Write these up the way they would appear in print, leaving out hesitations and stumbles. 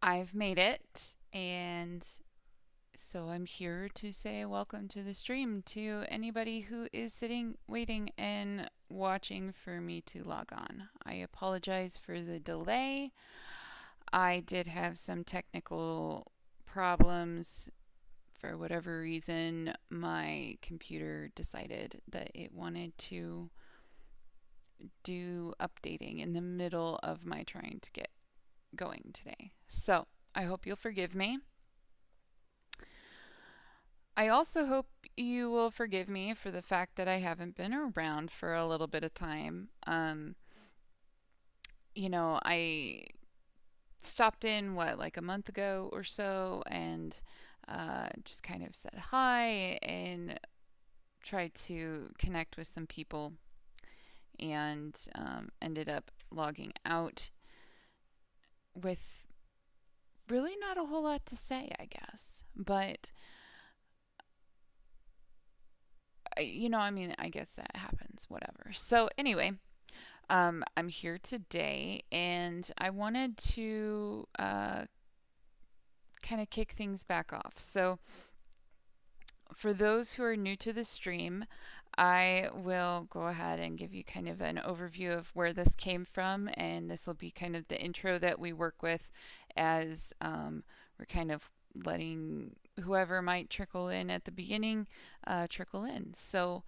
I've made it, and so I'm here to say welcome to the stream to anybody who is sitting, waiting, and watching for me to log on. I apologize for the delay. I did have some technical problems. For whatever reason, my computer decided that it wanted to do updating in the middle of my trying to get going today. So I hope you'll forgive me. I also hope you will forgive me for the fact that I haven't been around for a little bit of time. I stopped in, like a month ago or so, and just kind of said hi and tried to connect with some people, and ended up logging out with really not a whole lot to say, I guess. But I guess that happens, whatever. So, anyway, I'm here today and I wanted to kind of kick things back off. So, for those who are new to the stream, I will go ahead and give you kind of an overview of where this came from, and this will be kind of the intro that we work with as we're kind of letting whoever might trickle in at the beginning trickle in. So,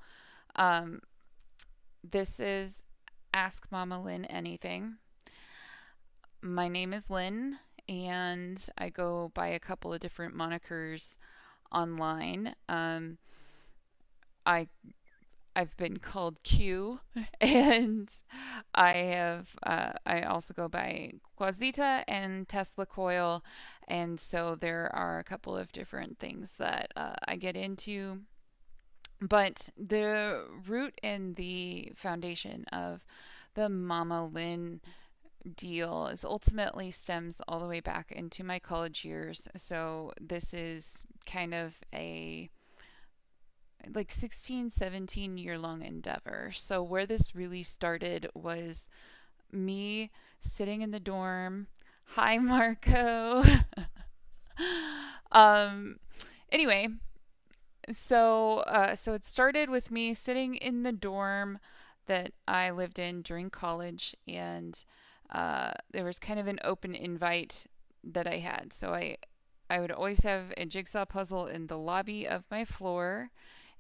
this is Ask Mama Lynn Anything. My name is Lynn, and I go by a couple of different monikers online. I I've been called Q, and I also go by Quasita and Tesla Coil, and so there are a couple of different things that I get into. But the root and the foundation of the Mama Lynn deal is ultimately stems all the way back into my college years. So this is kind of a 16, 17 year long endeavor. So where this really started was me sitting in the dorm. Hi, Marco. um, anyway, so it started with me sitting in the dorm that I lived in during college, and there was kind of an open invite that I had. So I would always have a jigsaw puzzle in the lobby of my floor,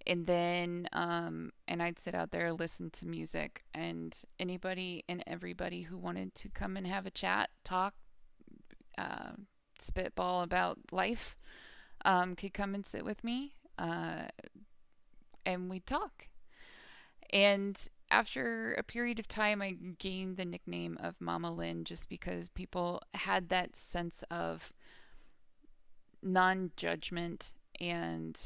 and then and I'd sit out there, listen to music, and anybody and everybody who wanted to come and have a chat, talk, uh, spitball about life, could come and sit with me, and we'd talk. And after a period of time, I gained the nickname of Mama Lynn just because people had that sense of non judgment and,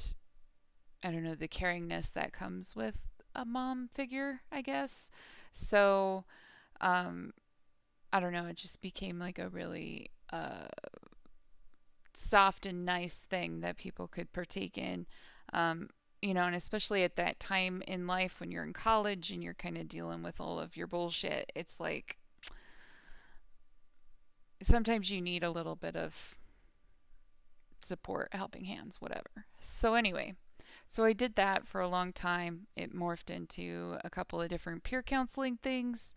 I don't know, the caringness that comes with a mom figure, I guess. So, um, I don't know, it just became like a really soft and nice thing that people could partake in. And especially at that time in life when you're in college and you're kind of dealing with all of your bullshit, it's like sometimes you need a little bit of support, helping hands, whatever. So, anyway, so I did that for a long time. It morphed into a couple of different peer counseling things.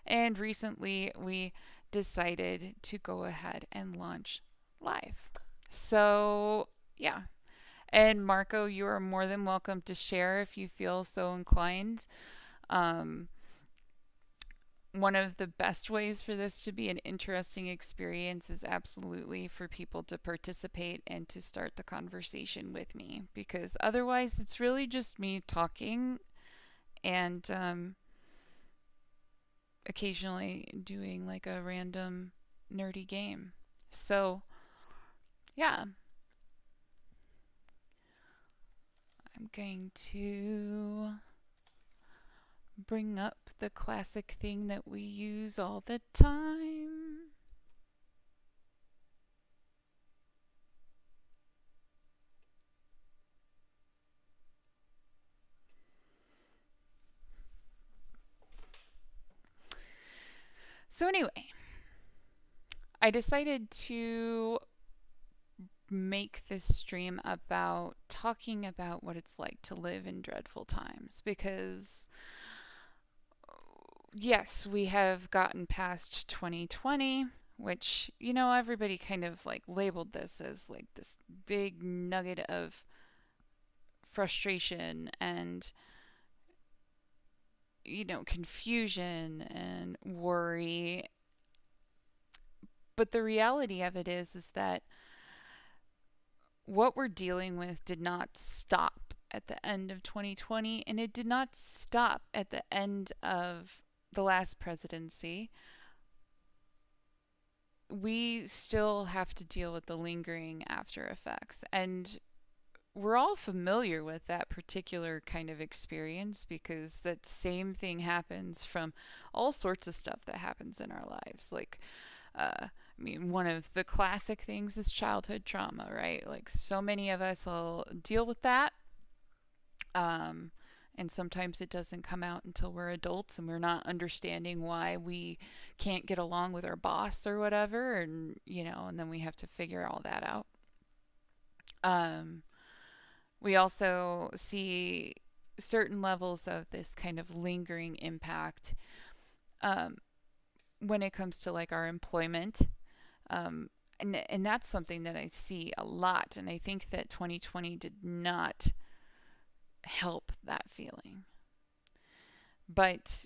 And recently we decided to go ahead and launch live. So, yeah. And Marco, you are more than welcome to share if you feel so inclined. Um, One of the best ways for this to be an interesting experience is absolutely for people to participate and to start the conversation with me, because otherwise it's really just me talking and occasionally doing like a random nerdy game. So, yeah, I'm going to bring up the classic thing that we use all the time. So, anyway, I decided to make this stream about talking about what it's like to live in dreadful times because yes, we have gotten past 2020, which, everybody kind of like labeled this as like this big nugget of frustration and, confusion and worry. But the reality of it is that what we're dealing with did not stop at the end of 2020, and it did not stop at the end of the last presidency. We still have to deal with the lingering after effects. And we're all familiar with that particular kind of experience because that same thing happens from all sorts of stuff that happens in our lives. Like, one of the classic things is childhood trauma, right? Like, so many of us will deal with that. Um, and sometimes it doesn't come out until we're adults and we're not understanding why we can't get along with our boss or whatever. And then we have to figure all that out. Um, we also see certain levels of this kind of lingering impact um, when it comes to like our employment. And that's something that I see a lot. And I think that 2020 did not help that feeling. But,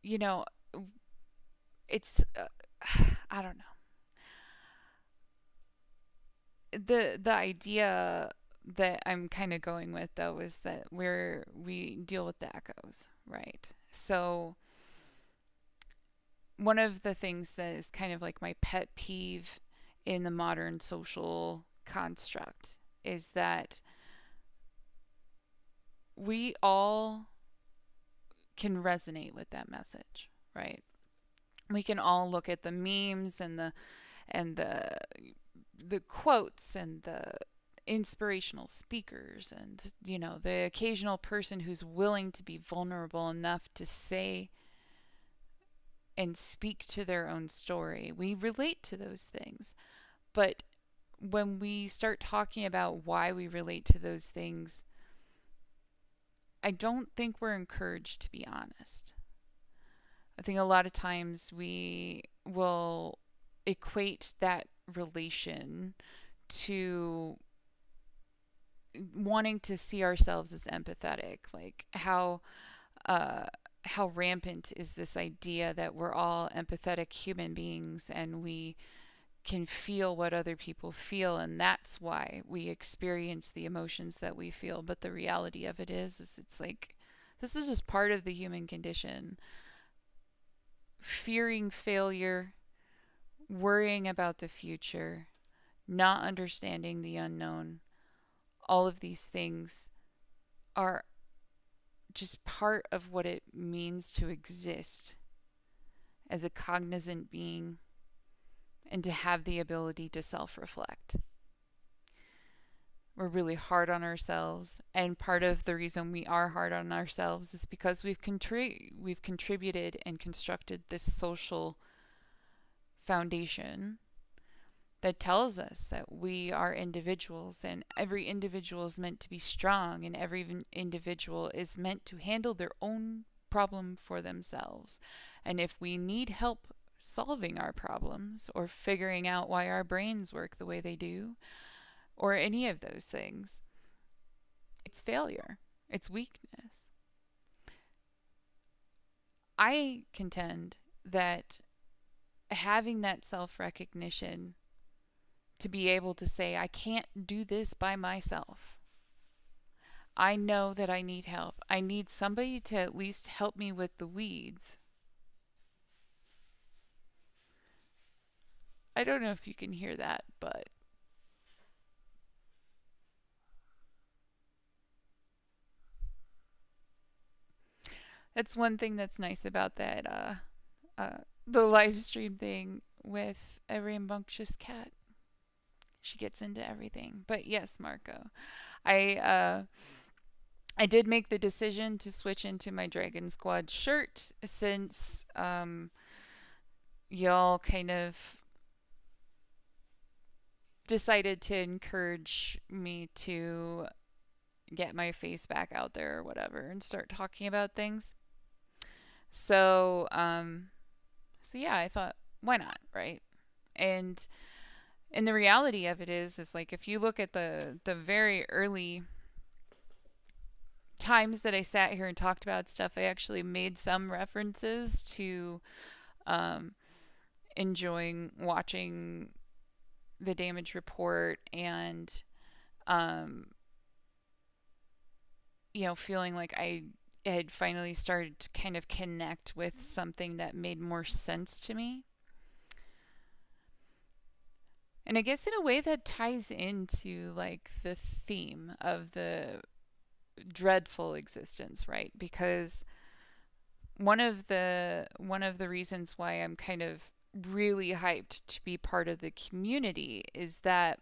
you know, it's, I don't know. The idea that I'm kind of going with though is that we deal with the echoes, right? So one of the things that is kind of like my pet peeve in the modern social construct is that we all can resonate with that message, right? We can all look at the memes and the quotes and the inspirational speakers and the occasional person who's willing to be vulnerable enough to say and speak to their own story. We relate to those things. But when we start talking about why we relate to those things, I don't think we're encouraged to be honest. I think a lot of times we will equate that relation to wanting to see ourselves as empathetic, like how rampant is this idea that we're all empathetic human beings and we can feel what other people feel, and that's why we experience the emotions that we feel. But the reality of it is it's like this is just part of the human condition. Fearing failure, worrying about the future, not understanding the unknown, all of these things are just part of what it means to exist as a cognizant being and to have the ability to self-reflect. We're really hard on ourselves, and part of the reason we are hard on ourselves is because we've contributed and constructed this social foundation that tells us that we are individuals and every individual is meant to be strong and every individual is meant to handle their own problem for themselves. And if we need help solving our problems or figuring out why our brains work the way they do or any of those things, it's failure. It's weakness. I contend that having that self-recognition to be able to say, I can't do this by myself. I know that I need help. I need somebody to at least help me with the weeds. I don't know if you can hear that, but that's one thing that's nice about that the live stream thing with a rambunctious cat. She gets into everything. But yes, Marco, I I did make the decision to switch into my Dragon Squad shirt since y'all kind of decided to encourage me to get my face back out there or whatever and start talking about things. So, so yeah, I thought, why not, right? And the reality of it is like if you look at the very early times that I sat here and talked about stuff, I actually made some references to um, enjoying watching the damage report and um, feeling like I had finally started to kind of connect with something that made more sense to me. And I guess in a way that ties into like the theme of the dreadful existence, right? Because one of the reasons why I'm kind of really hyped to be part of the community is that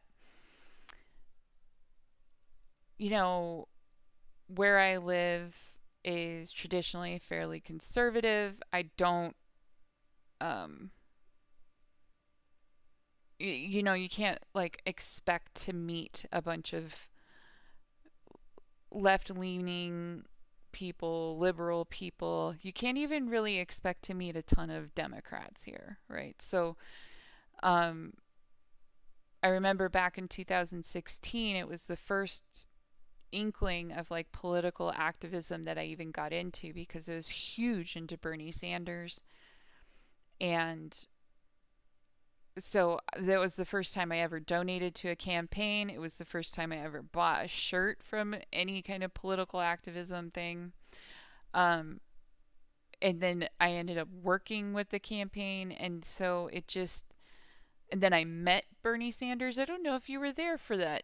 you know where I live is traditionally fairly conservative. I don't um you can't like expect to meet a bunch of left-leaning people, liberal people. You can't even really expect to meet a ton of Democrats here, right? So, um, I remember back in 2016, it was the first inkling of like political activism that I even got into because I was huge into Bernie Sanders. And so that was the first time I ever donated to a campaign. It was the first time I ever bought a shirt from any kind of political activism thing. Um, and then I ended up working with the campaign. And so it just, and then I met Bernie Sanders. I don't know if you were there for that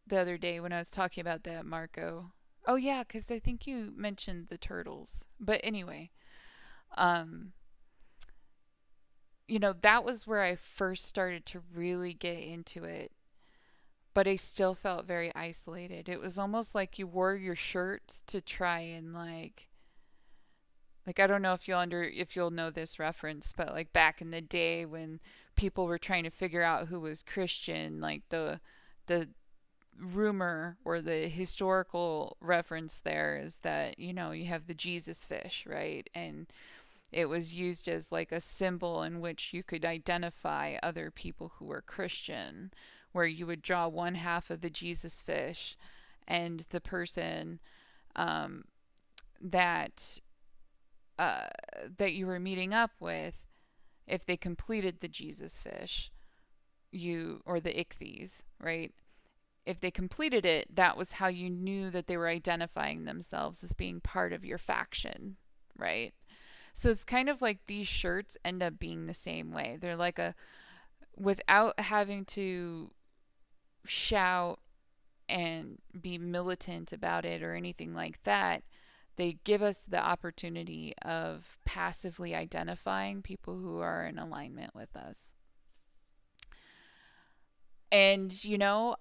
the other day when I was talking about that, Marco. Oh, yeah, because I think you mentioned the turtles. But anyway, um, that was where I first started to really get into it. But I still felt very isolated. It was almost like you wore your shirt to try and like I don't know if you'll know this reference, but like back in the day when people were trying to figure out who was Christian, like the rumor or the historical reference there is that you have the Jesus fish, right? And it was used as like a symbol in which you could identify other people who were Christian, where you would draw one half of the Jesus fish, and the person um, that uh, that you were meeting up with, if they completed the Jesus fish, you or the ichthyes, right? If they completed it, that was how you knew that they were identifying themselves as being part of your faction, right? So it's kind of like these shirts end up being the same way. They're like without having to shout and be militant about it or anything like that, they give us the opportunity of passively identifying people who are in alignment with us. And,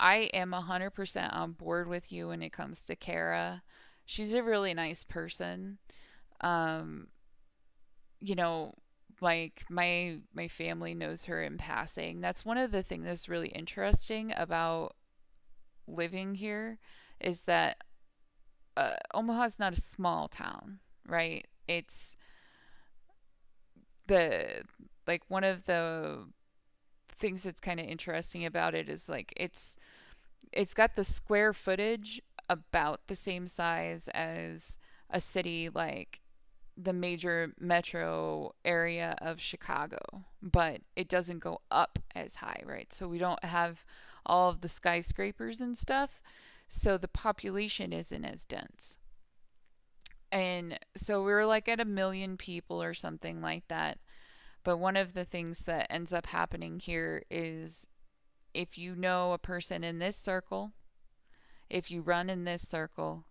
I am 100% on board with you when it comes to Kara. She's a really nice person. Um, you know, like my family knows her in passing. That's one of the things that's really interesting about living here is that Omaha's not a small town, right? It's the like one of the things that's kind of interesting about it is like it's got the square footage about the same size as a city like the major metro area of Chicago, but it doesn't go up as high, right? So we don't have all of the skyscrapers and stuff, so the population isn't as dense. And so we were like at 1 million people or something like that. But one of the things that ends up happening here is if you know a person in this circle, if you run in this circle,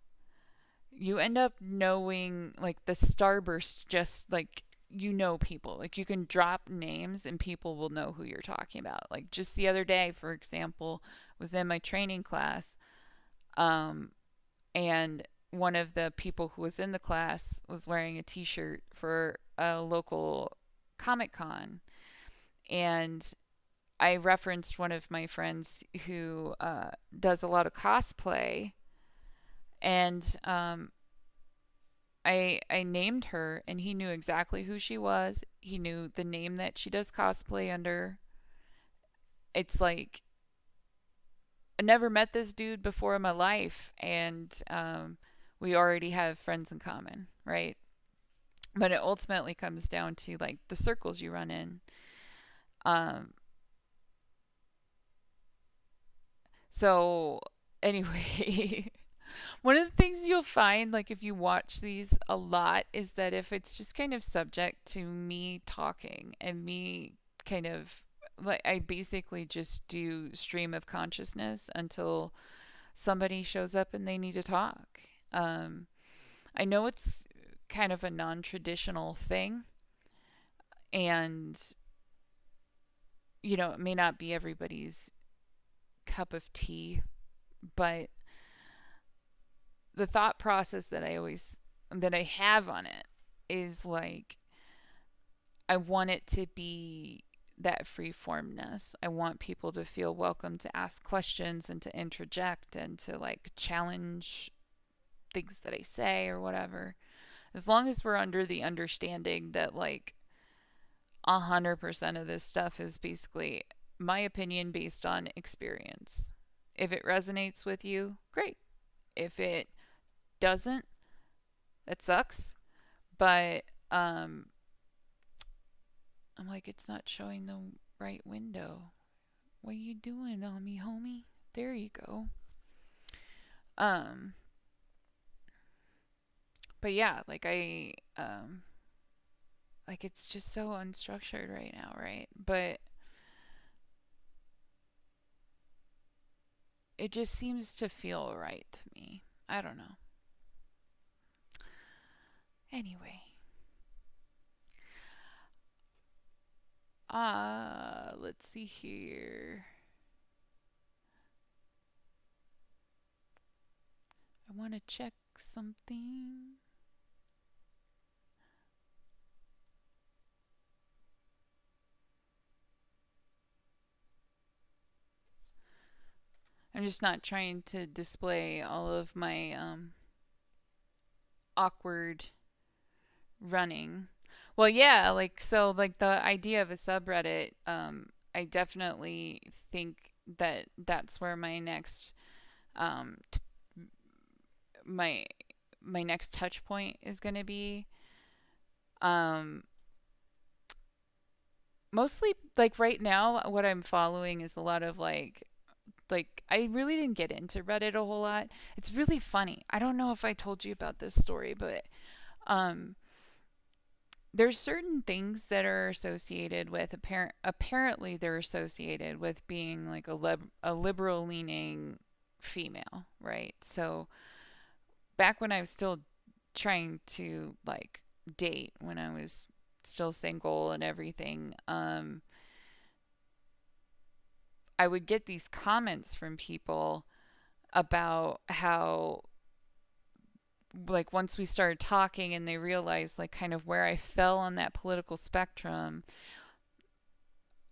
you end up knowing like the starburst, just like people. Like you can drop names and people will know who you're talking about. Like just the other day, for example, was in my training class, um, and one of the people who was in the class was wearing a t-shirt for a local Comic Con. And I referenced one of my friends who does a lot of cosplay, and I named her, and he knew exactly who she was. He knew the name that she does cosplay under. It's like I never met this dude before in my life, and we already have friends in common, right? But it ultimately comes down to like the circles you run in. Um, so anyway, one of the things you'll find, like if you watch these a lot, is that if it's just kind of subject to me talking and me kind of like I basically just do stream of consciousness until somebody shows up and they need to talk. Um, I know it's kind of a non traditional thing, and it may not be everybody's cup of tea, but the thought process that I have on it is like I want it to be that free formness. I want people to feel welcome to ask questions and to interject and to like challenge things that I say or whatever. As long as we're under the understanding that like 100% of this stuff is basically my opinion based on experience. If it resonates with you, great. If it doesn't, that sucks. But I'm like, it's not showing the right window. What are you doing on me, homie? There you go. Um, but yeah, like it's just so unstructured right now, right? But it just seems to feel right to me. I don't know. Anyway, let's see here. I want to check something. I'm just not trying to display all of my awkward running. Well, yeah, like so like the idea of a subreddit, I definitely think that that's where um t- my my next touch point is going to be. Um Mostly like right now what I'm following is a lot of like I really didn't get into Reddit a whole lot. It's really funny. I don't know if I told you about this story, but um there's certain things that are associated with apparently they're associated with being like a liberal leaning female, right? So back when I was still trying to like date, when I was still single and everything, I would get these comments from people about how like once we started talking and they realized like kind of where I fell on that political spectrum,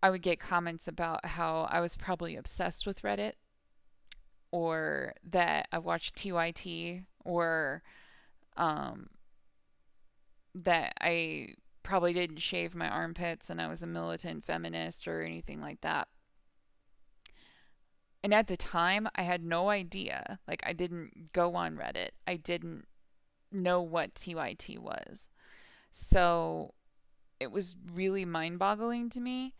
I would get comments about how I was probably obsessed with Reddit, or that I watched TYT, or um, that I probably didn't shave my armpits and I was a militant feminist or anything like that. And at the time, I had no idea. Like, I didn't go on Reddit. I didn't know what TYT was. So it was really mind boggling to me.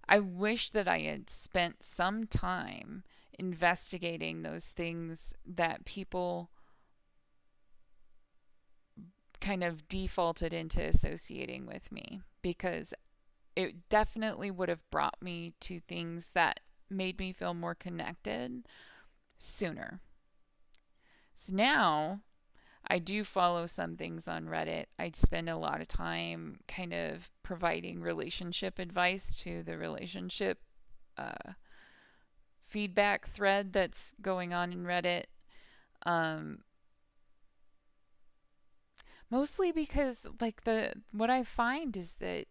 I wish that I had spent some time investigating those things that people kind of defaulted into associating with me, because it definitely would have brought me to things that made me feel more connected sooner. So now I do follow some things on Reddit. I spend a lot of time kind of providing relationship advice to the relationship uh, feedback thread that's going on in Reddit. Um, Mostly because like the what I find is that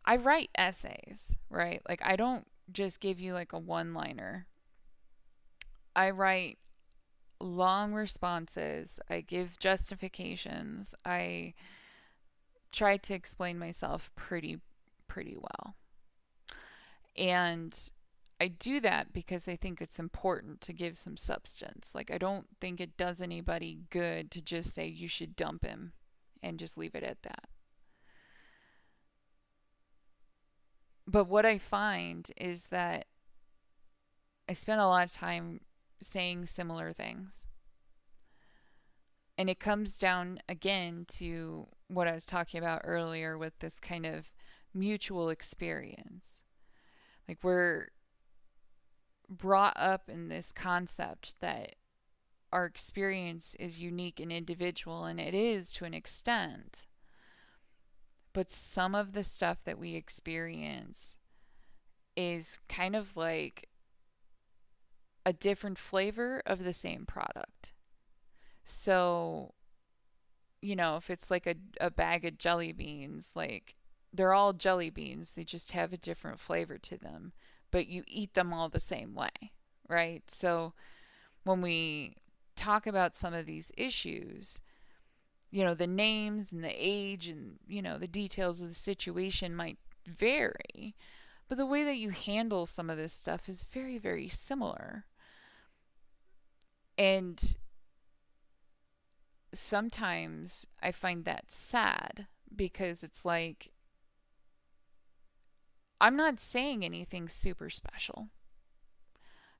I write essays, right? Like I don't just give you like a one-liner. I write long responses. I give justifications. I try to explain myself pretty well. And I do that because I think it's important to give some substance. Like I don't think it does anybody good to just say you should dump him and just leave it at that. But what I find is that I spend a lot of time saying similar things. And it comes down again to what I was talking about earlier with this kind of mutual experience. Like we're brought up in this concept that our experience is unique and individual, and it is to an extent. But some of the stuff that we experience is kind of like a different flavor of the same product. So, if it's like a bag of jelly beans, like they're all jelly beans, they just have a different flavor to them, but you eat them all the same way, right? So, when we talk about some of these issues, the names and the age and, the details of the situation might vary, but the way that you handle some of this stuff is very, very similar. And sometimes I find that sad because it's like, I'm not saying anything super special.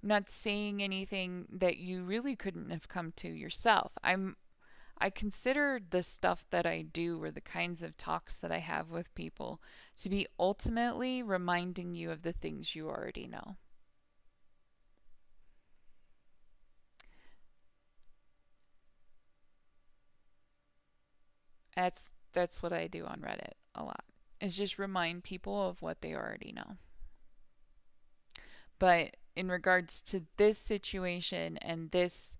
I'm not saying anything that you really couldn't have come to yourself. I consider the stuff that I do or the kinds of talks that I have with people to be ultimately reminding you of the things you already know. That's what I do on Reddit a lot. Is just remind people of what they already know. But in regards to this situation and this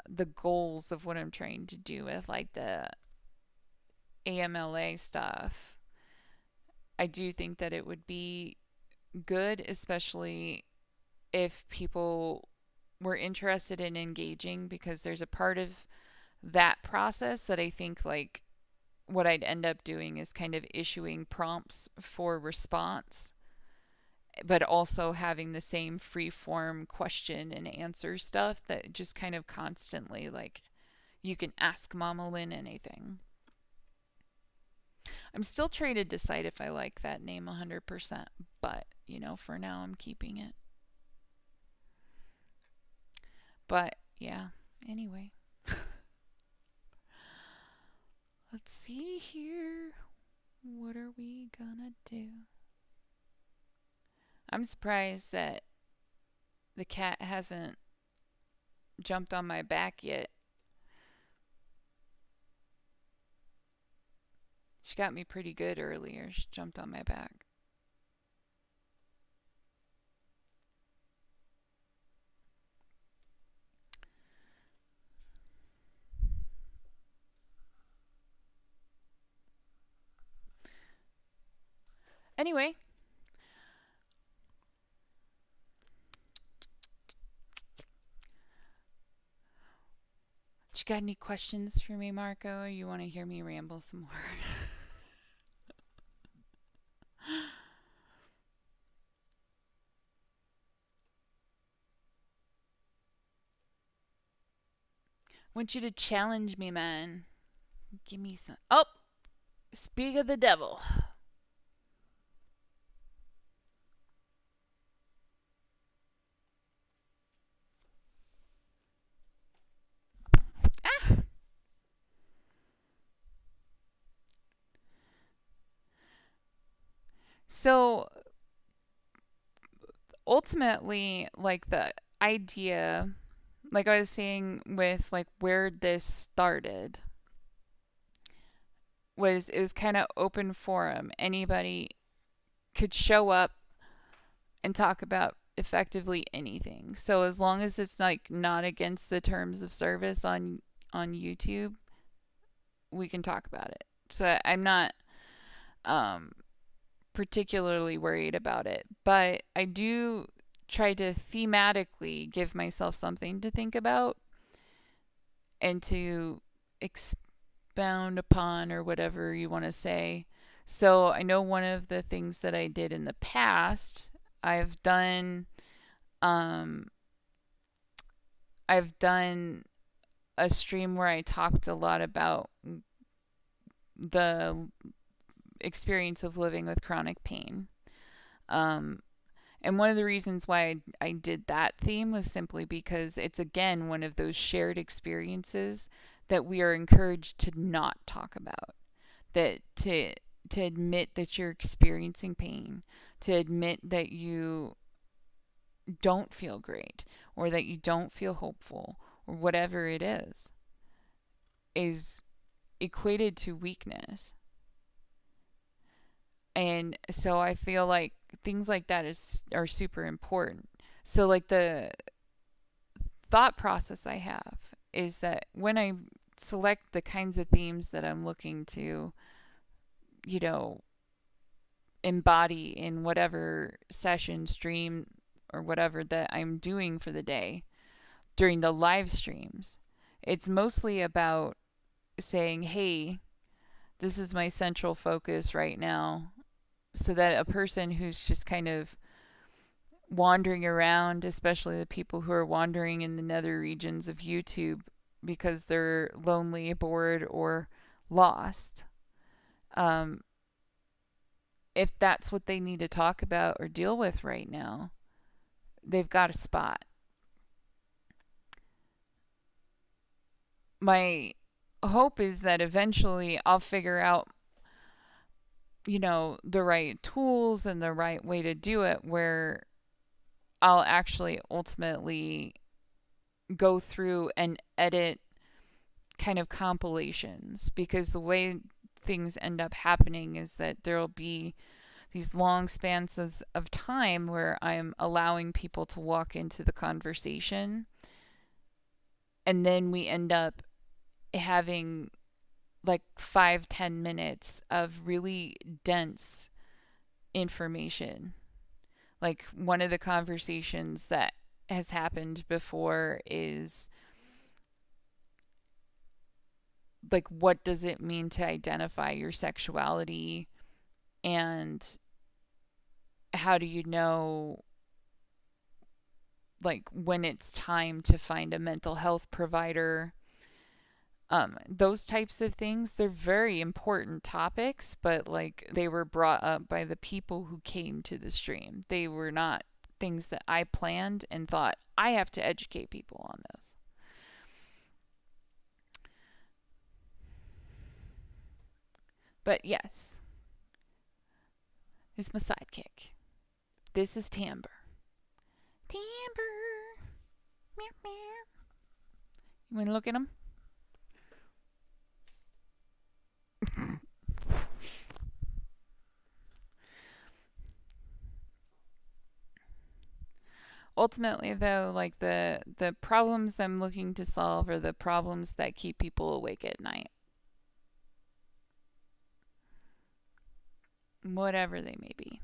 the goals of what I'm trying to do with like the AMLA stuff, I do think that it would be good, especially if people were interested in engaging, because there's a part of that process that I think like what I'd end up doing is kind of issuing prompts for response, but also having the same free form question and answer stuff that just kind of constantly like you can ask Mama Lynn anything. I'm still trying to decide if I like that name 100%, but for now I'm keeping it. But yeah, anyway. Let's see here. What are we gonna do? I'm surprised that the cat hasn't jumped on my back yet. She got me pretty good earlier. She jumped on my back. Anyway, you got any questions for me, Marco? Or you want to hear me ramble some more? I want you to challenge me, man. Give me some. Oh! Speak of the devil. Ah! So, ultimately, like the idea, like I was saying with like where this started, was it was kind of open forum. Anybody could show up and talk about effectively anything. So as long as it's like not against the terms of service on YouTube, we can talk about it. So I'm not particularly worried about it, but I do try to thematically give myself something to think about and to expound upon, or whatever you want to say. So I know one of the things that I did in the past, I've done um I've done a stream where I talked a lot about the experience of living with chronic pain. Um, and one of the reasons why I did that theme was simply because it's, again, one of those shared experiences that we are encouraged to not talk about. That to admit that you're experiencing pain, to admit that you don't feel great, or that you don't feel hopeful, or whatever it is equated to weakness. And so I feel like things like that are super important. So like the thought process I have is that when I select the kinds of themes that I'm looking to, you know, embody in whatever session, stream, or whatever that I'm doing for the day during the live streams, it's mostly about saying, hey, this is my central focus right now, so that a person who's just kind of wandering around, especially the people who are wandering in the nether regions of YouTube because they're lonely, bored, or lost, um, if that's what they need to talk about or deal with right now, they've got a spot. My hope is that eventually I'll figure out, the right tools and the right way to do it, where I'll actually ultimately go through and edit kind of compilations, because the way things end up happening is that there'll be these long spans of time where I'm allowing people to walk into the conversation, and then we end up having like 5-10 minutes of really dense information. Like, one of the conversations that has happened before is like, what does it mean to identify your sexuality, and how do you know like when it's time to find a mental health provider? Those types of things, they're very important topics, but like, they were brought up by the people who came to the stream. They were not things that I planned and thought, I have to educate people on this. But yes, it's my sidekick. This is Timber. Timber. Meow, meow. You want to look at him? Ultimately, though, like, the problems I'm looking to solve are the problems that keep people awake at night, whatever they may be.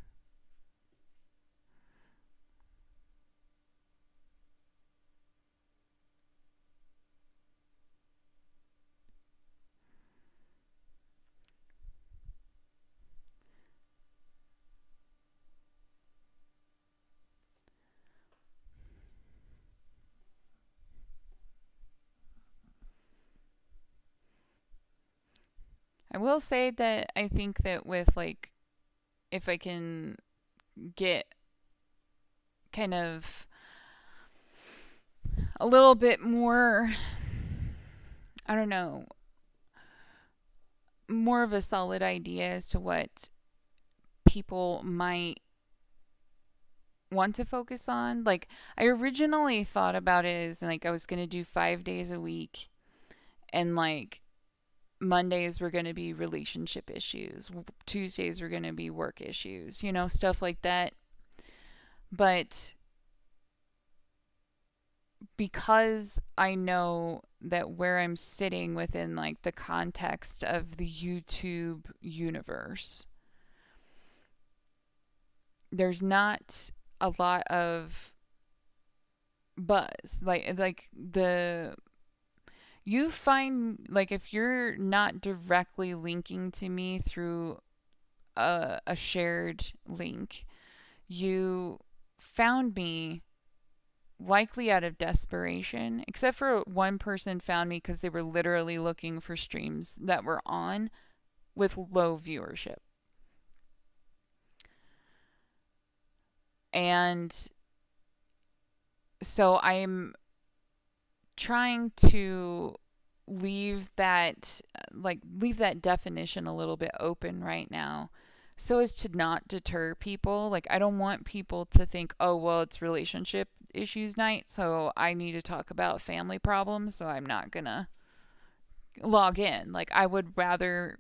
I will say that I think that with, like, if I can get kind of a little bit more, I don't know, more of a solid idea as to what people might want to focus on. Like, I originally thought about it as like I was going to do 5 days a week, and like Mondays were going to be relationship issues, Tuesdays were going to be work issues, stuff like that. But because I know that where I'm sitting within like the context of the YouTube universe, there's not a lot of buzz. Like the you find, like, if you're not directly linking to me through a shared link, you found me likely out of desperation, except for one person found me because they were literally looking for streams that were on with low viewership. And so I'm trying to leave that definition a little bit open right now, so as to not deter people. Like, I don't want people to think, oh, well, it's relationship issues night, so I need to talk about family problems, so I'm not gonna log in. Like, I would rather,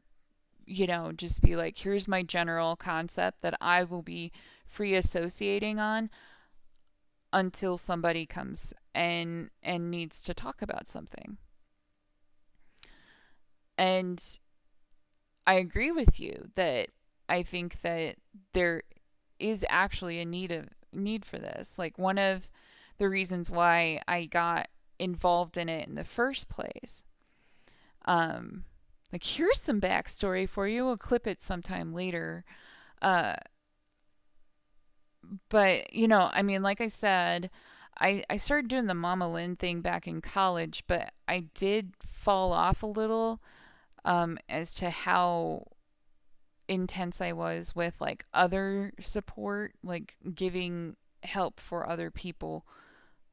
just be like, here's my general concept that I will be free associating on until somebody comes and needs to talk about something. And I agree with you that I think that there is actually a need for this. Like, one of the reasons why I got involved in it in the first place. Like, here's some backstory for you. We'll clip it sometime later. Uh, but I mean, like I said, I started doing the Mama Lynn thing back in college, but I did fall off a little, as to how intense I was with, like, other support, like giving help for other people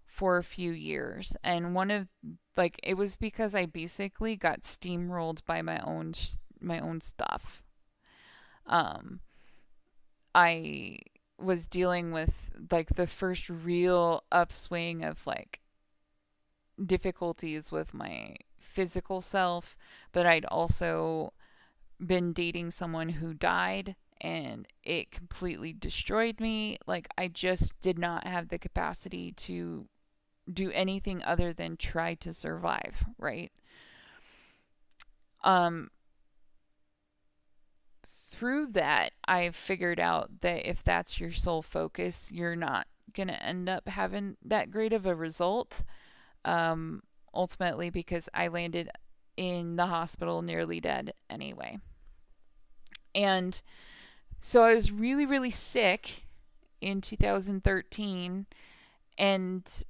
for a few years. And one of, like, it was because I basically got steamrolled by my own stuff. Um I was dealing with, like, the first real upswing of, like, difficulties with my physical self, but I'd also been dating someone who died, and it completely destroyed me. Like, I just did not have the capacity to do anything other than try to survive, right? Um Through that, I've figured out that if that's your sole focus, you're not going to end up having that great of a result. Ultimately, because I landed in the hospital nearly dead anyway. And so I was really, really sick in 2013, and,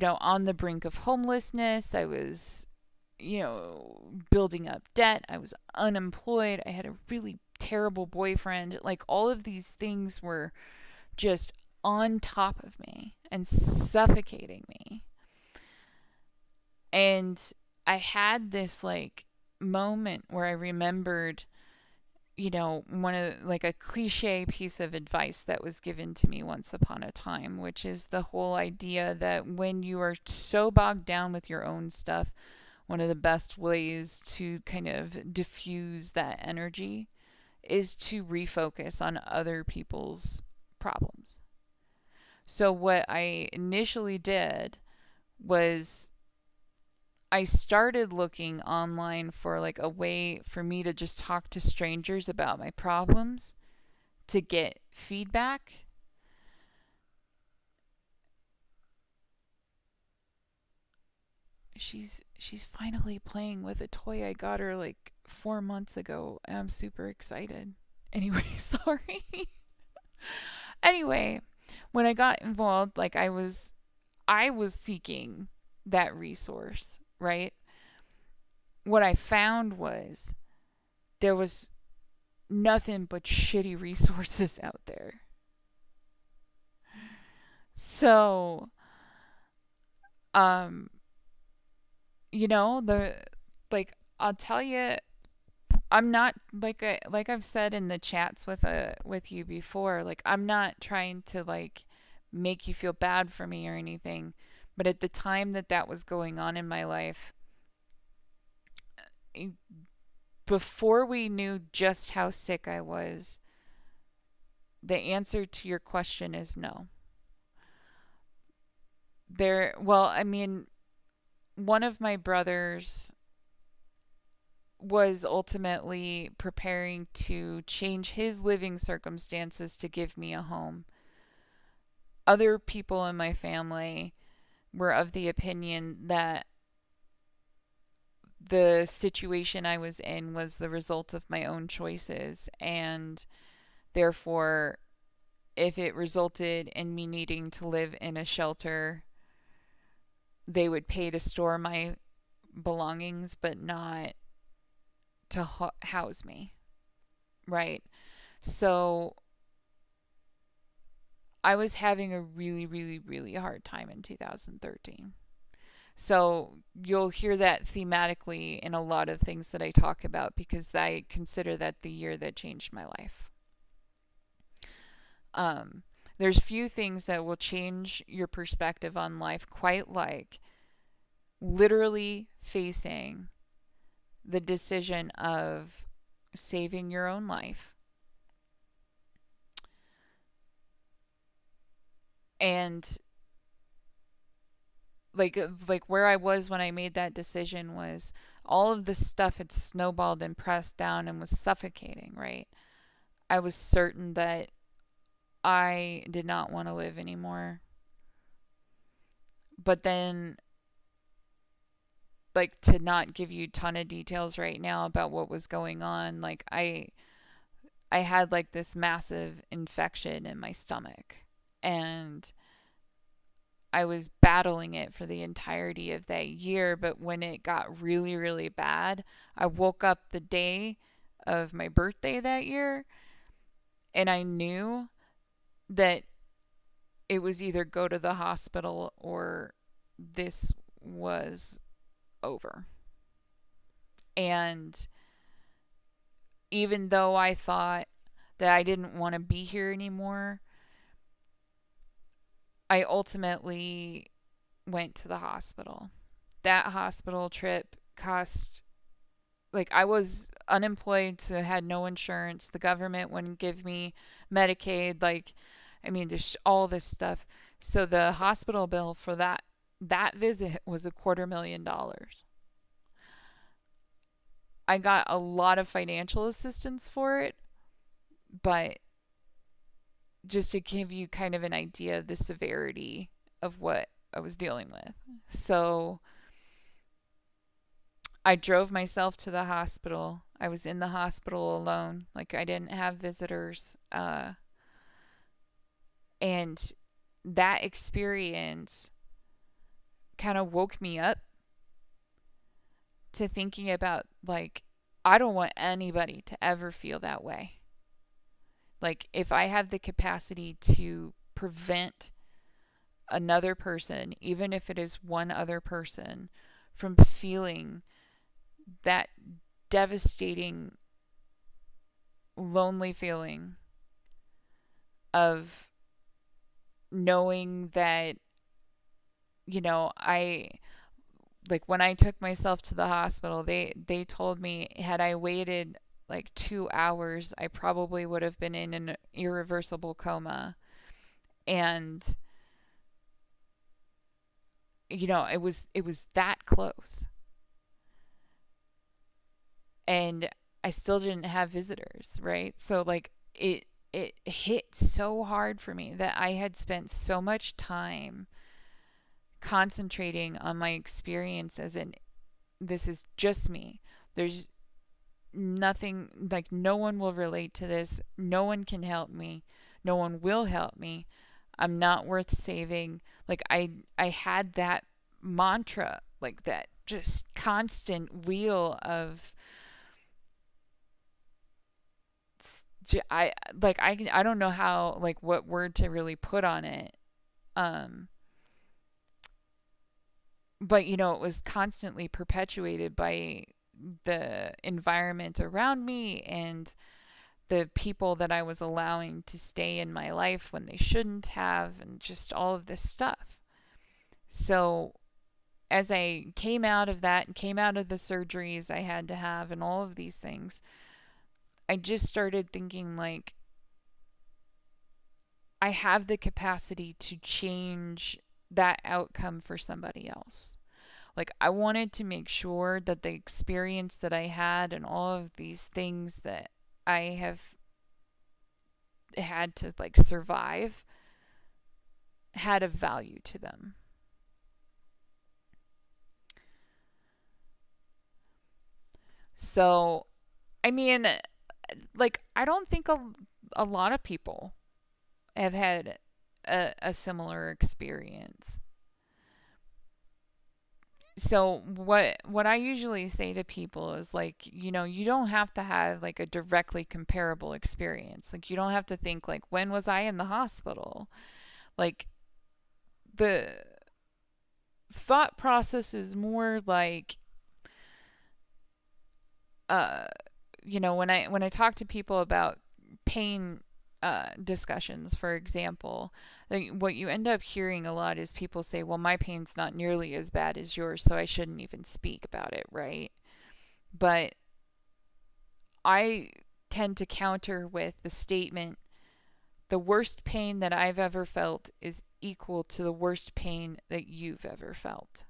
on the brink of homelessness. I was, building up debt. I was unemployed. I had a really terrible boyfriend. Like, all of these things were just on top of me and suffocating me. And I had this, like, moment where I remembered, one of, like, a cliche piece of advice that was given to me once upon a time, which is the whole idea that when you are so bogged down with your own stuff, one of the best ways to kind of diffuse that energy is to refocus on other people's problems. So what I initially did was I started looking online for, like, a way for me to just talk to strangers about my problems to get feedback. She's finally playing with a toy I got her, like, 4 months ago. And I'm super excited. Anyway, sorry. Anyway, when I got involved, like, I was seeking that resource, right? What I found was there was nothing but shitty resources out there. So, um, the like, I'll tell you, I'm not, like I've said in the chats with you before, like, I'm not trying to, like, make you feel bad for me or anything, but at the time that was going on in my life, before we knew just how sick I was, the answer to your question is no. Well, I mean, one of my brothers was ultimately preparing to change his living circumstances to give me a home. Other people in my family were of the opinion that the situation I was in was the result of my own choices, and therefore, if it resulted in me needing to live in a shelter, they would pay to store my belongings, but not to house me, right? So I was having a really, really, really hard time in 2013. So you'll hear that thematically in a lot of things that I talk about because I consider that the year that changed my life. Um, there's few things that will change your perspective on life quite like literally facing the decision of saving your own life and like where I was when I made that decision was all of the stuff had snowballed and pressed down and was suffocating, right? I was certain that I did not want to live anymore. But then, like, to not give you a ton of details right now about what was going on, like I had like this massive infection in my stomach, and I was battling it for the entirety of that year. But when it got really, really bad, I woke up the day of my birthday that year, and I knew that it was either go to the hospital or this was over. And even though I thought that I didn't want to be here anymore, I ultimately went to the hospital. That hospital trip cost, like, I was unemployed, so I had no insurance. The government wouldn't give me Medicaid. Like, I mean, there's all this stuff. So the hospital bill for that visit was $250,000. I got a lot of financial assistance for it, but just to give you kind of an idea of the severity of what I was dealing with. So I drove myself to the hospital. I was in the hospital alone. Like, I didn't have visitors. And that experience kind of woke me up to thinking about, like, I don't want anybody to ever feel that way. Like, if I have the capacity to prevent another person, even if it is one other person, from feeling that devastating, lonely feeling of knowing that, I, like, when I took myself to the hospital, they told me had I waited like 2 hours, I probably would have been in an irreversible coma. And it was that close. And I still didn't have visitors, right? So, like, it hit so hard for me that I had spent so much time concentrating on my experience as in this is just me. There's nothing, like, no one will relate to this. No one can help me. No one will help me. I'm not worth saving. Like, I had that mantra, like that just constant wheel of I don't know how, like, what word to really put on it. Um but it was constantly perpetuated by the environment around me and the people that I was allowing to stay in my life when they shouldn't have, and just all of this stuff. So, as I came out of that and came out of the surgeries I had to have and all of these things, I just started thinking, like, I have the capacity to change that outcome for somebody else. Like, I wanted to make sure that the experience that I had and all of these things that I have had to like survive had a value to them. So, I mean, like, I don't think a lot of people have had a similar experience. So what I usually say to people is like, you don't have to have like a directly comparable experience. Like, you don't have to think like, when was I in the hospital? Like, the thought process is more like, uh when I talk to people about pain discussions, for example, like, what you end up hearing a lot is people say, well, my pain's not nearly as bad as yours, so I shouldn't even speak about it, right? But I tend to counter with the statement, the worst pain that I've ever felt is equal to the worst pain that you've ever felt.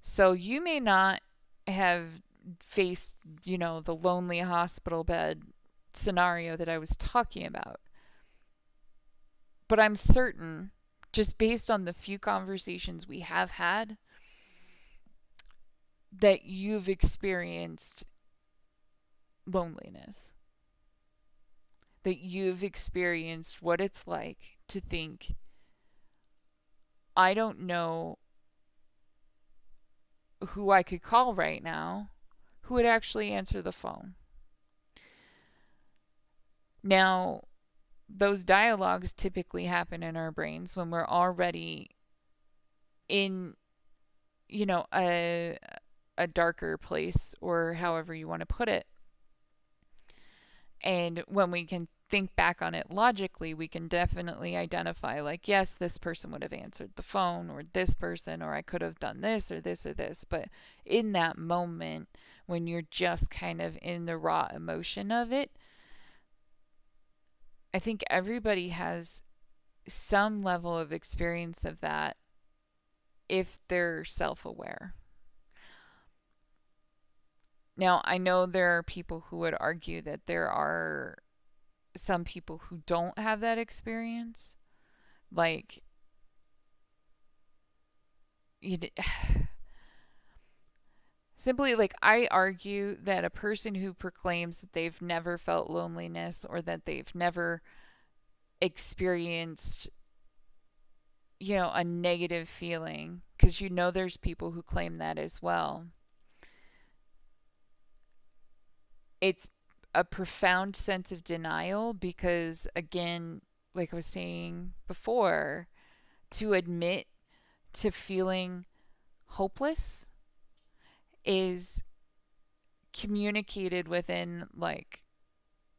So you may not have faced, the lonely hospital bed scenario that I was talking about, but I'm certain, just based on the few conversations we have had, that you've experienced loneliness, that you've experienced what it's like to think, I don't know who I could call right now who would actually answer the phone. Now, those dialogues typically happen in our brains when we're already in, a darker place, or however you want to put it. And when we can think back on it logically, we can definitely identify, like, yes, this person would have answered the phone, or this person, or I could have done this or this or this. But in that moment, when you're just kind of in the raw emotion of it, I think everybody has some level of experience of that if they're self aware. Now, I know there are people who would argue that there are some people who don't have that experience. Like, you simply, like, I argue that a person who proclaims that they've never felt loneliness, or that they've never experienced, a negative feeling, because there's people who claim that as well. It's a profound sense of denial, because, again, like I was saying before, to admit to feeling hopeless is communicated within, like,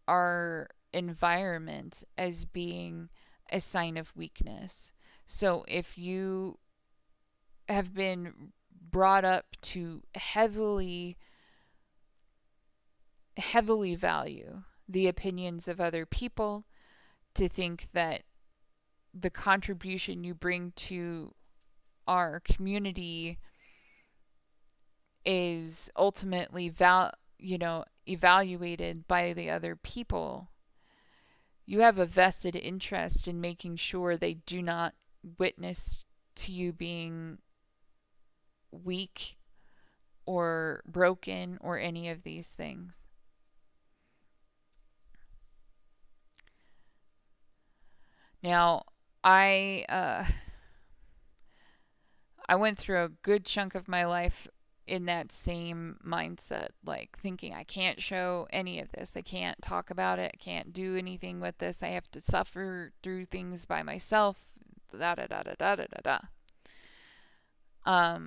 our environment as being a sign of weakness. So if you have been brought up to heavily value the opinions of other people, to think that the contribution you bring to our community is ultimately evaluated by the other people, you have a vested interest in making sure they do not witness to you being weak or broken or any of these things. Now, I went through a good chunk of my life in that same mindset, like, thinking I can't show any of this. I can't talk about it. I can't do anything with this. I have to suffer through things by myself. Da da da da da da da da.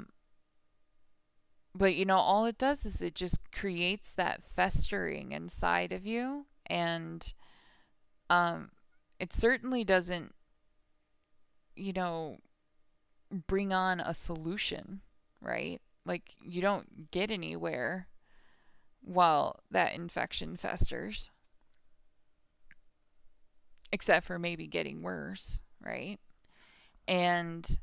But all it does is it just creates that festering inside of you, and it certainly doesn't, bring on a solution, right? Like, you don't get anywhere while that infection festers, except for maybe getting worse, right? And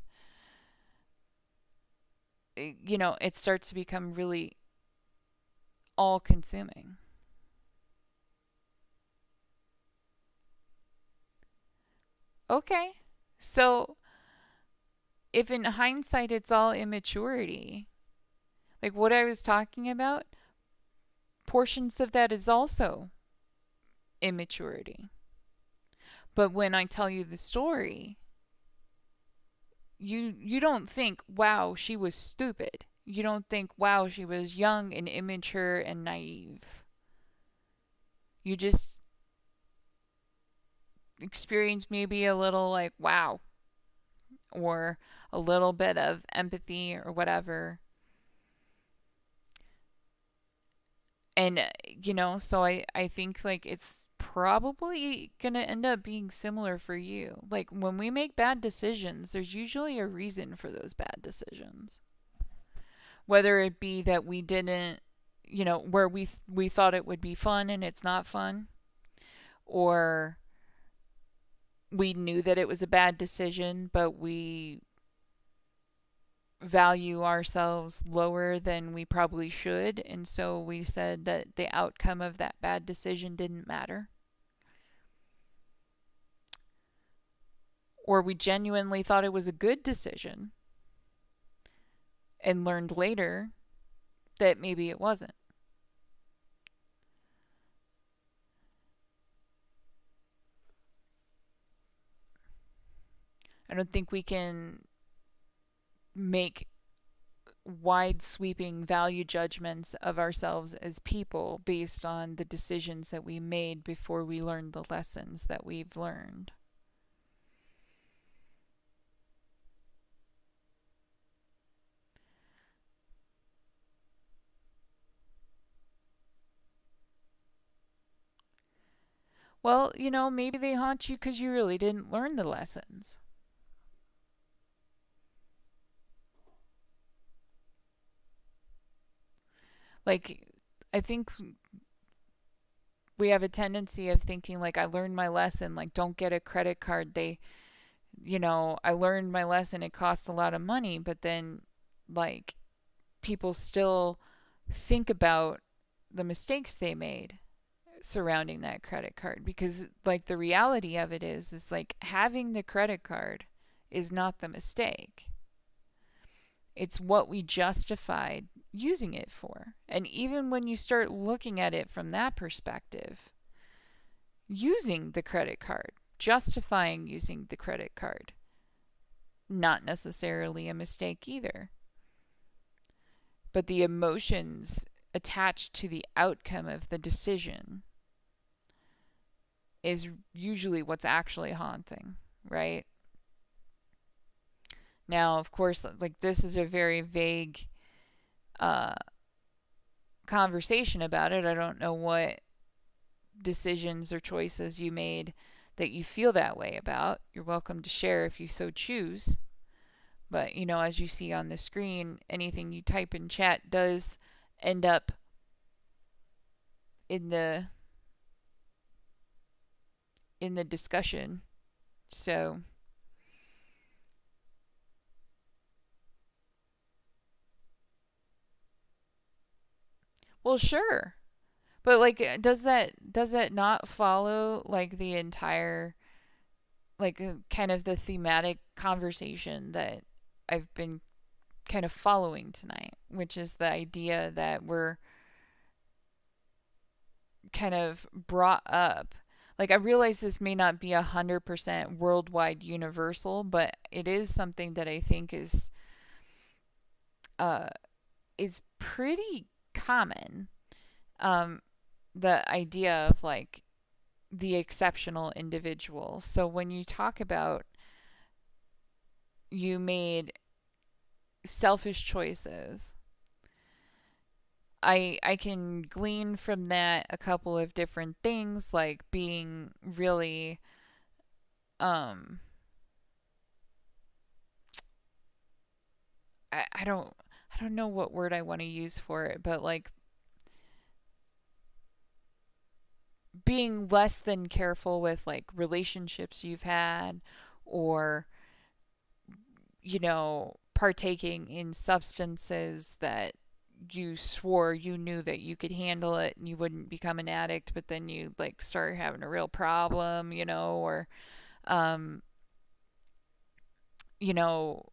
it starts to become really all consuming. Okay. So, if in hindsight it's all immaturity, like what I was talking about, portions of that is also immaturity. But when I tell you the story, you don't think, "Wow, she was stupid." You don't think, "Wow, she was young and immature and naive." You just experience maybe a little like, "Wow," or a little bit of empathy or whatever. And so I think like it's probably gonna end up being similar for you. Like when we make bad decisions, there's usually a reason for those bad decisions. Whether it be that we didn't, where we thought it would be fun and it's not fun, or we knew that it was a bad decision, but we value ourselves lower than we probably should, and so we said that the outcome of that bad decision didn't matter. Or we genuinely thought it was a good decision and learned later that maybe it wasn't. I don't think we can make wide sweeping value judgments of ourselves as people based on the decisions that we made before we learned the lessons that we've learned. Well, maybe they haunt you because you really didn't learn the lessons. Like, I think we have a tendency of thinking, like, I learned my lesson, like, don't get a credit card. I learned my lesson, it costs a lot of money, but then, like, people still think about the mistakes they made surrounding that credit card because like the reality of it is like having the credit card is not the mistake. It's what we justified using it for. And even when you start looking at it from that perspective, using the credit card, justifying using the credit card, not necessarily a mistake either. But the emotions attached to the outcome of the decision is usually what's actually haunting, right? Now, of course, like this is a very vague uh, conversation about it. I don't know what decisions or choices you made that you feel that way about. You're welcome to share if you so choose. But, as you see on the screen, anything you type in chat does end up in the discussion. So, well, sure. But like does that not follow like the entire like kind of the thematic conversation that I've been kind of following tonight, which is the idea that we're kind of brought up. Like I realize this may not be 100% worldwide universal, but it is something that I think uh is pretty common. Um the idea of like the exceptional individual. So when you talk about you made selfish choices, I can glean from that a couple of different things like being really um I don't know what word I want to use for it, but like being less than careful with like relationships you've had or partaking in substances that you swore you knew that you could handle it and you wouldn't become an addict, but then you like start having a real problem, or um, you know,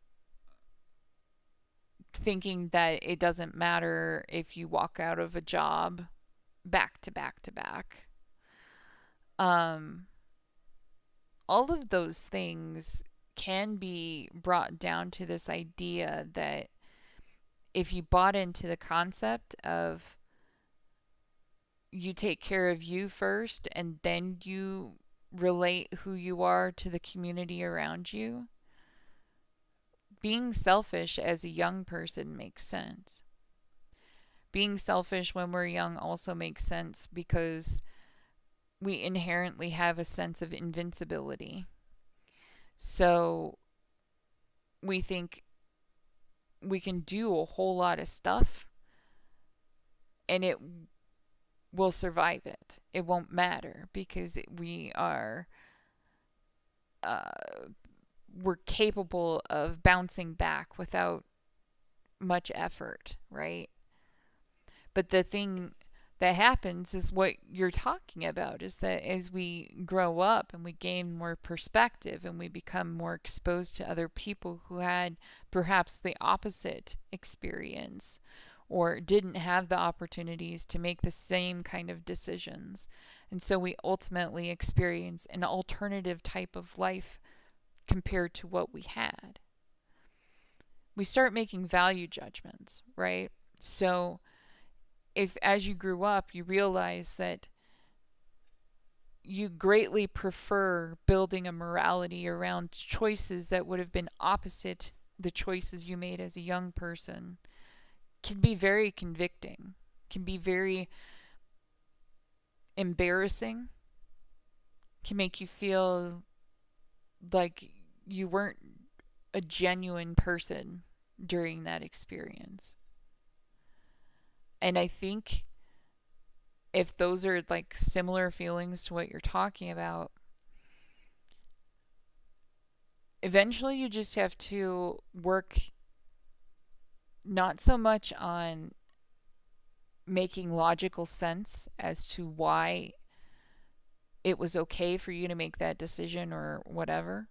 thinking that it doesn't matter if you walk out of a job back to back to back. Um, all of those things can be brought down to this idea that if you bought into the concept of you take care of you first and then you relate who you are to the community around you, being selfish as a young person makes sense. Being selfish when we're young also makes sense because we inherently have a sense of invincibility. So we think we can do a whole lot of stuff and it will survive it. It won't matter because we are uh, we're capable of bouncing back without much effort, right? But the thing that happens is what you're talking about is that as we grow up and we gain more perspective and we become more exposed to other people who had perhaps the opposite experience or didn't have the opportunities to make the same kind of decisions. And so we ultimately experience an alternative type of life compared to what we had. We start making value judgments, right? So if as you grew up you realize that you greatly prefer building a morality around choices that would have been opposite the choices you made as a young person, can be very convicting, can be very embarrassing, can make you feel like you weren't a genuine person during that experience. And I think if those are like similar feelings to what you're talking about, eventually you just have to work not so much on making logical sense as to why it was okay for you to make that decision or whatever.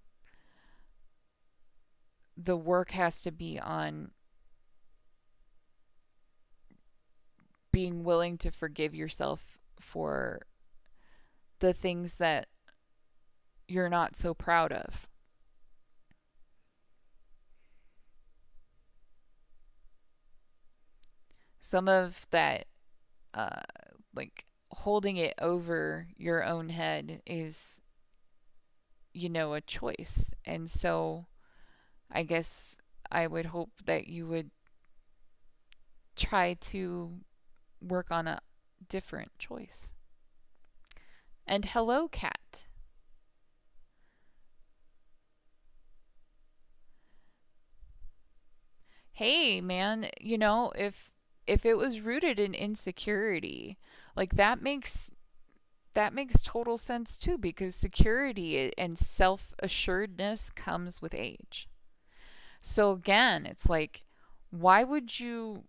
The work has to be on being willing to forgive yourself for the things that you're not so proud of. Some of that, uh, like holding it over your own head is, a choice. And so I guess I would hope that you would try to work on a different choice. And hello, cat. Hey, man, if it was rooted in insecurity, like that makes total sense too because security and self-assuredness comes with age. So again, it's like why would you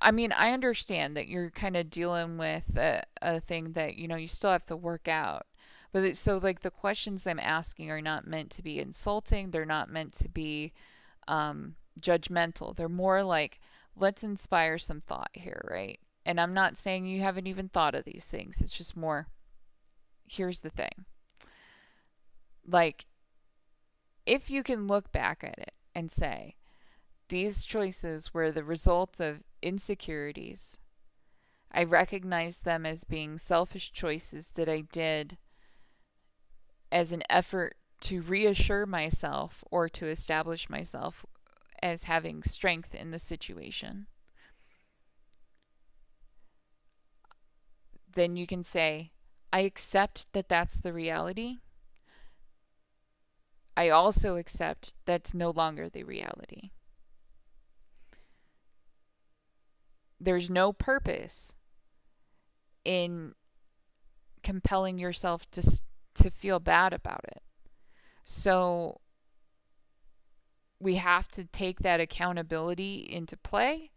I mean, I understand that you're kind of dealing with a thing that, you still have to work out. But so, like, the questions I'm asking are not meant to be insulting. They're not meant to be judgmental. They're more like, let's inspire some thought here, right? And I'm not saying you haven't even thought of these things. It's just more, here's the thing. Like, if you can look back at it and say, these choices were the result of insecurities. I recognize them as being selfish choices that I did as an effort to reassure myself or to establish myself as having strength in the situation. Then you can say, I accept that that's the reality. I also accept that's no longer the reality. There's no purpose in compelling yourself to feel bad about it. So we have to take that accountability into play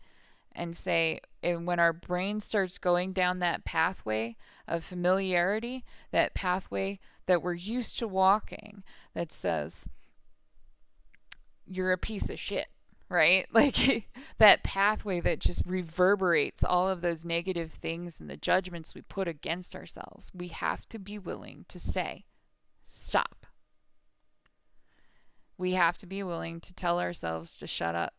and say, and when our brain starts going down that pathway of familiarity, that pathway that we're used to walking, that says, you're a piece of shit, right? Like that pathway that just reverberates all of those negative things and the judgments we put against ourselves. We have to be willing to say, stop. We have to be willing to tell ourselves to shut up.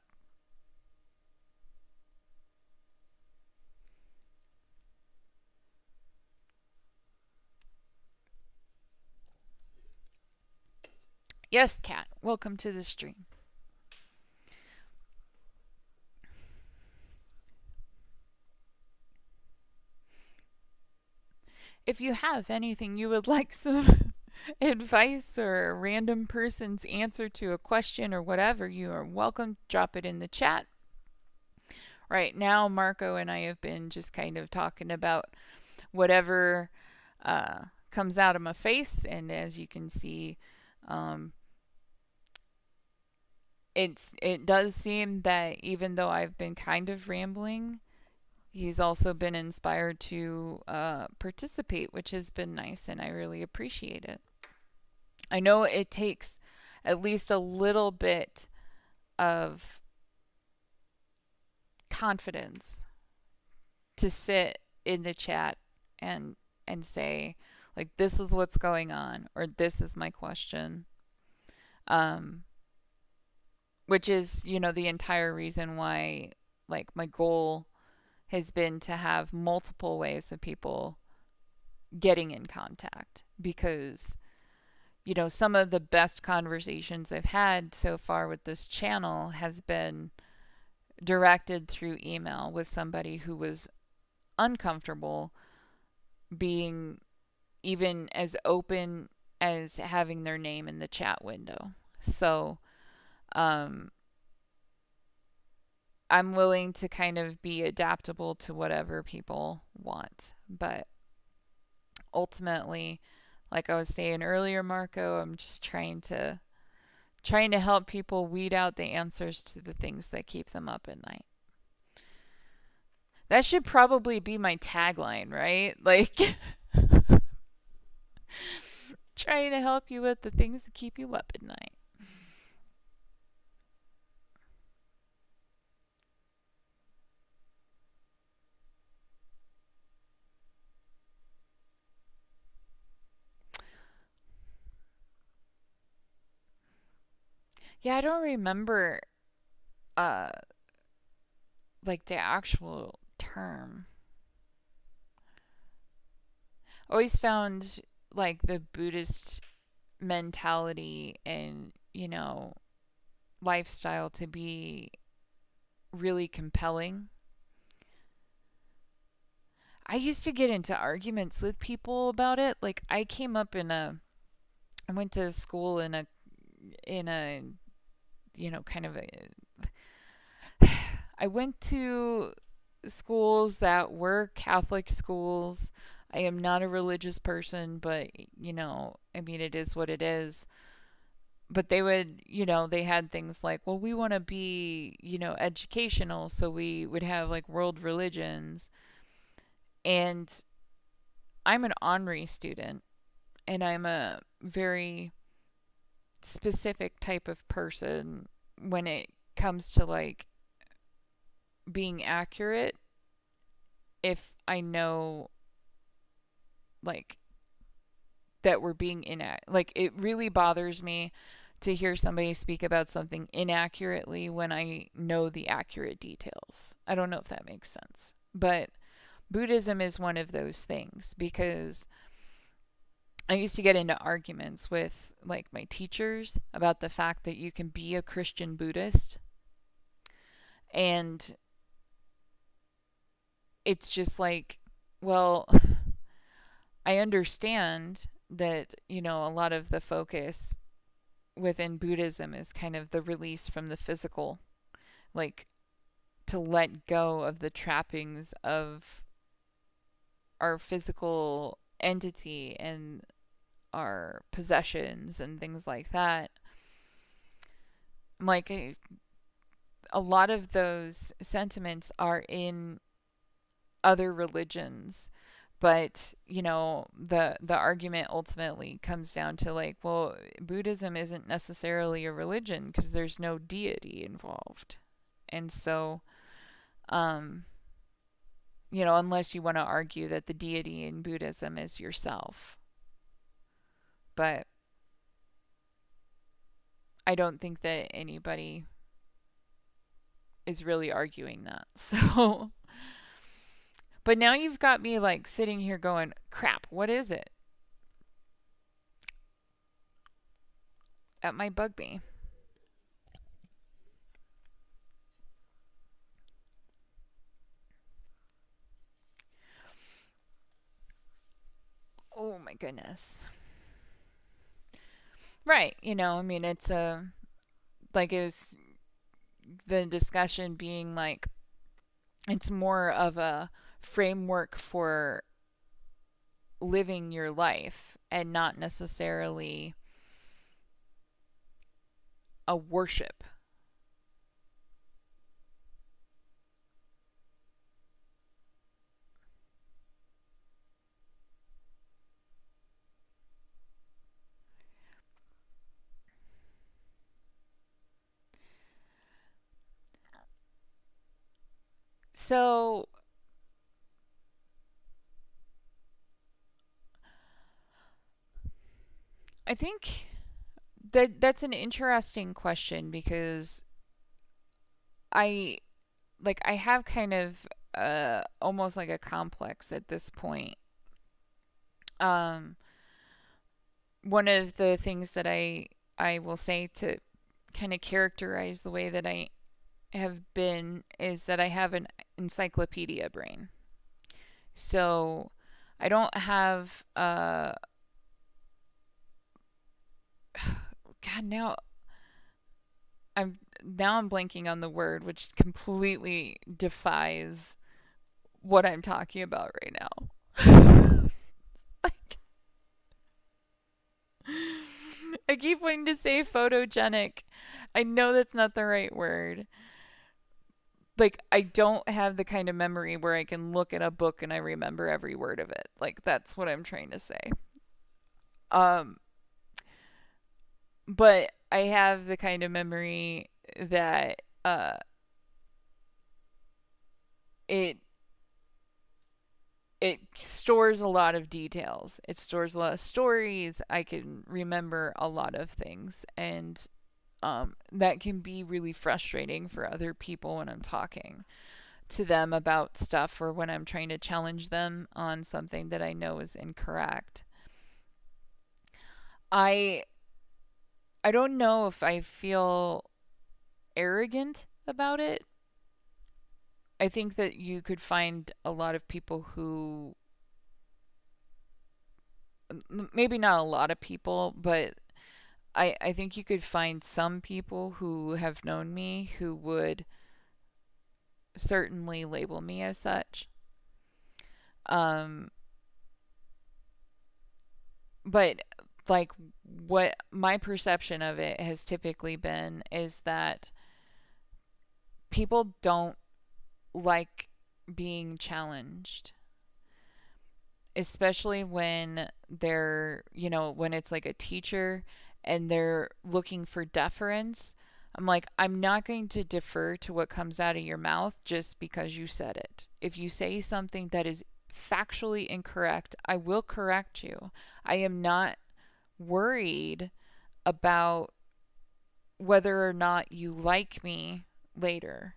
Yes, Kat, welcome to the stream. If you have anything you would like some advice or a random person's answer to a question or whatever, you are welcome to drop it in the chat. Right now, Marco and I have been just kind of talking about whatever comes out of my face, and as you can see, it does seem that even though I've been kind of rambling, he's also been inspired to participate, which has been nice, and I really appreciate it. I know it takes at least a little bit of confidence to sit in the chat and say, like, this is what's going on, or this is my question, which is, you know, the entire reason why, like, my goal has been to have multiple ways of people getting in contact, because, you know, some of the best conversations I've had so far with this channel has been directed through email with somebody who was uncomfortable being even as open as having their name in the chat window. So I'm willing to kind of be adaptable to whatever people want. But ultimately, like I was saying earlier, Marco, I'm just trying to help people weed out the answers to the things that keep them up at night. That should probably be my tagline, right? Like, trying to help you with the things that keep you up at night. Yeah, I don't remember uh like the actual term. Always found like the Buddhist mentality and, you know, lifestyle to be really compelling. I used to get into arguments with people about it. Like, I went to school in a you know, kind of a I went to schools that were Catholic schools. I am not a religious person, but, you know, I mean, it is what it is. But they would, you know, they had things like, well, we want to be, you know, educational, so we would have like world religions. And I'm an honorary student, and I'm a very specific type of person when it comes to like being accurate. If I know like that we're being like, it really bothers me to hear somebody speak about something inaccurately when I know the accurate details. I don't know if that makes sense, but Buddhism is one of those things, because I used to get into arguments with like my teachers about the fact that you can be a Christian Buddhist, and it's just like, well, I understand that, you know, a lot of the focus within Buddhism is kind of the release from the physical, like to let go of the trappings of our physical entity and our possessions and things like that. Like a lot of those sentiments are in other religions, but the argument ultimately comes down to like, well, Buddhism isn't necessarily a religion because there's no deity involved. And so um unless you want to argue that the deity in Buddhism is yourself. But I don't think that anybody is really arguing that. So, but now you've got me like sitting here going, crap, what is it? That might bug me. Oh my goodness. Right. I mean, it's a, like, it was the discussion being like, it's more of a framework for living your life and not necessarily a worship. So I think that's an interesting question because I I have kind of almost like a complex at this point. Um One of the things that I will say to kind of characterize the way that I have been is that I have an encyclopedia brain. So I don't have God, I'm blanking on the word, which completely defies what I'm talking about right now. Like, I keep wanting to say photogenic. I know that's not the right word. Like, I don't have the kind of memory where I can look at a book and I remember every word of it. Like, that's what I'm trying to say. Um but I have the kind of memory that it it stores a lot of details. It stores a lot of stories. I can remember a lot of things, and that can be really frustrating for other people when I'm talking to them about stuff or when I'm trying to challenge them on something that I know is incorrect. I I don't know if I feel arrogant about it. I think that you could find a lot of people who, maybe not a lot of people, but I think you could find some people who have known me who would certainly label me as such. Um, but like what my perception of it has typically been is that people don't like being challenged, especially when when it's like a teacher and they're looking for deference. I'm like, I'm not going to defer to what comes out of your mouth just because you said it. If you say something that is factually incorrect, I will correct you. I am not worried about whether or not you like me later.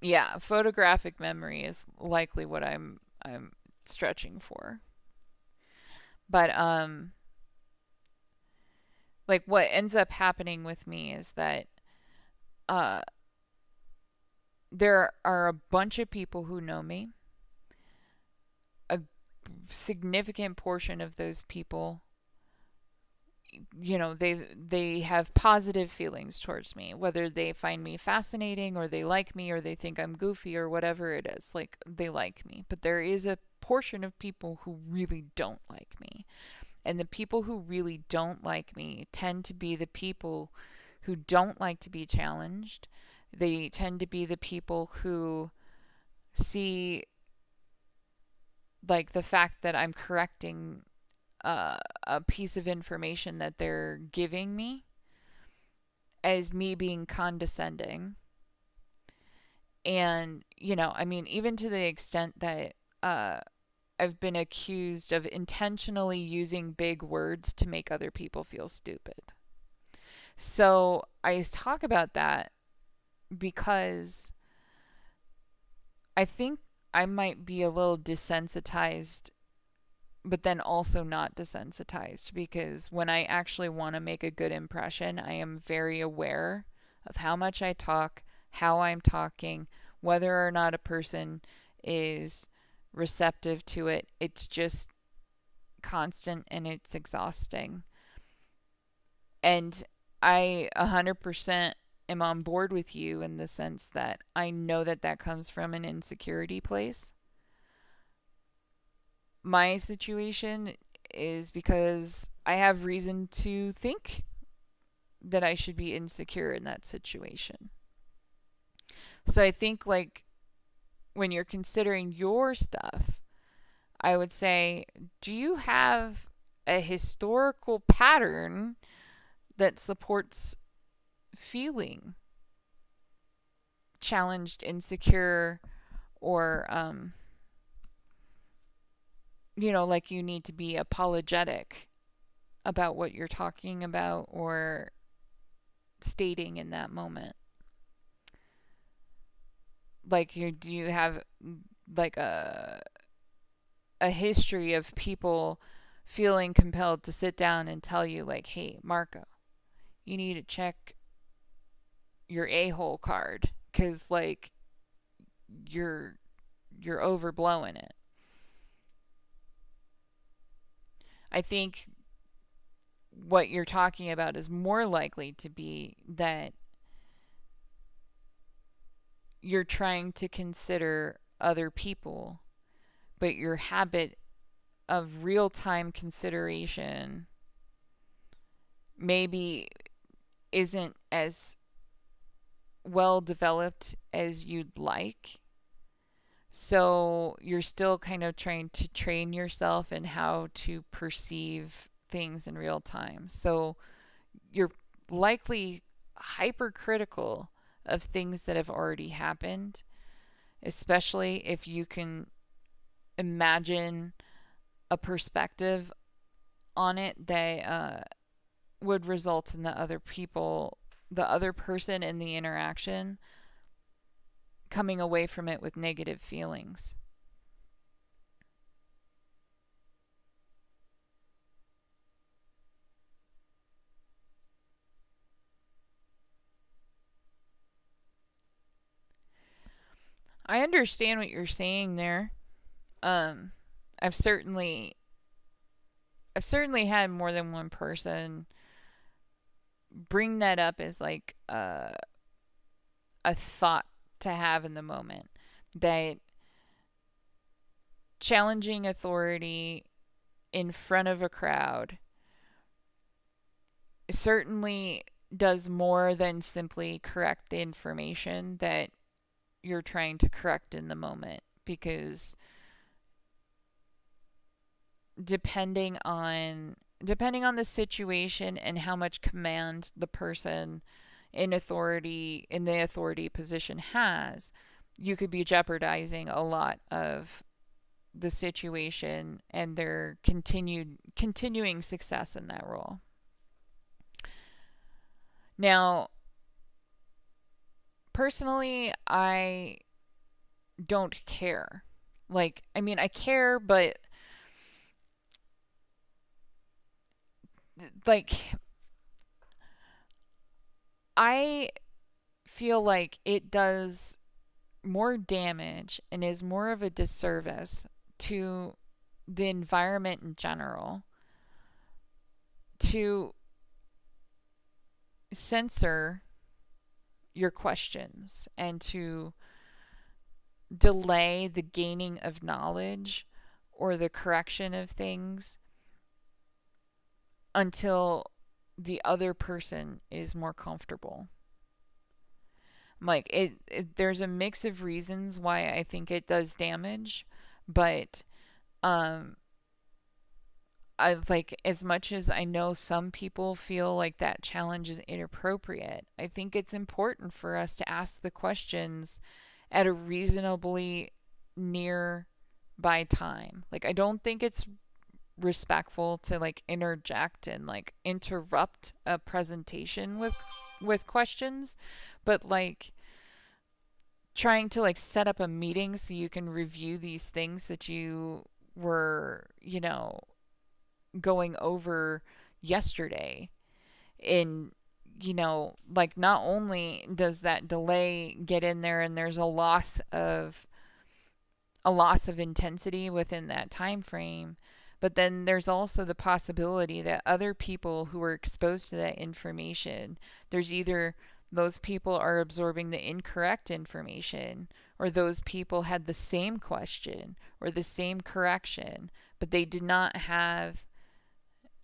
Yeah, photographic memory is likely what I'm stretching for. But like what ends up happening with me is that uh there are a bunch of people who know me. A significant portion of those people, they have positive feelings towards me, whether they find me fascinating or they like me or they think I'm goofy or whatever it is. Like, they like me. But there is a portion of people who really don't like me. And the people who really don't like me tend to be the people who don't like to be challenged. They tend to be the people who see like the fact that I'm correcting a piece of information that they're giving me as me being condescending. And, I mean, even to the extent that I've been accused of intentionally using big words to make other people feel stupid. So I talk about that because I think I might be a little desensitized, but then also not desensitized, because when I actually want to make a good impression, I am very aware of how much I talk, how I'm talking, whether or not a person is receptive to it. It's just constant and it's exhausting. And I 100% am on board with you in the sense that I know that that comes from an insecurity place. My situation is because I have reason to think that I should be insecure in that situation. So I think, like, when you're considering your stuff, I would say, do you have a historical pattern that supports feeling challenged, insecure, or, like you need to be apologetic about what you're talking about or stating in that moment? Like, do you have like a history of people feeling compelled to sit down and tell you, like, hey, Marco, you need to check your a-hole card because, like, you're overblowing it? I think what you're talking about is more likely to be that you're trying to consider other people, but your habit of real-time consideration maybe isn't as well developed as you'd like. So you're still kind of trying to train yourself in how to perceive things in real time. So you're likely hypercritical of things that have already happened, especially if you can imagine a perspective on it that would result in the other person in the interaction coming away from it with negative feelings. I understand what you're saying there. Um, I've certainly had more than one person bring that up as like a thought to have in the moment, that challenging authority in front of a crowd certainly does more than simply correct the information that you're trying to correct in the moment, because depending on the situation and how much command the person in the authority position has, you could be jeopardizing a lot of the situation and their continuing success in that role. Now, personally, I don't care. Like, I mean, I care, but like, I feel like it does more damage and is more of a disservice to the environment in general to censor your questions and to delay the gaining of knowledge or the correction of things until the other person is more comfortable. Like there's a mix of reasons why I think it does damage, but um I like, as much as I know some people feel like that challenge is inappropriate, I think it's important for us to ask the questions at a reasonably nearby time. Like, I don't think it's respectful to like interject and like interrupt a presentation with questions, but like trying to like set up a meeting so you can review these things that you were, going over yesterday. And like, not only does that delay get in there and there's a loss of intensity within that time frame, but then there's also the possibility that other people who are exposed to that information, there's either those people are absorbing the incorrect information, or those people had the same question or the same correction, but they did not have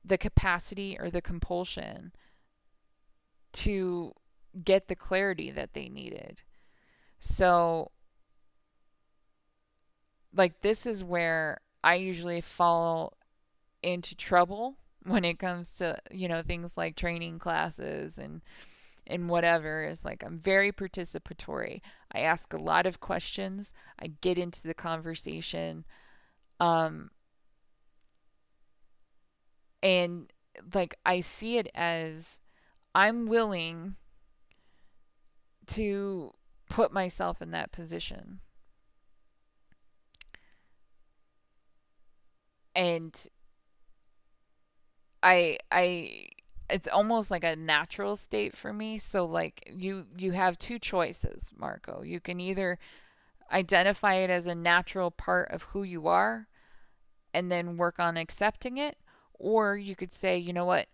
the capacity or the compulsion to get the clarity that they needed. So, like, this is where I usually fall into trouble when it comes to, things like training classes and whatever. Is like, I'm very participatory. I ask a lot of questions. I get into the conversation. Um and like, I see it as I'm willing to put myself in that position. And I it's almost like a natural state for me. So like, you have two choices, Marco. You can either identify it as a natural part of who you are and then work on accepting it, or you could say, you know what?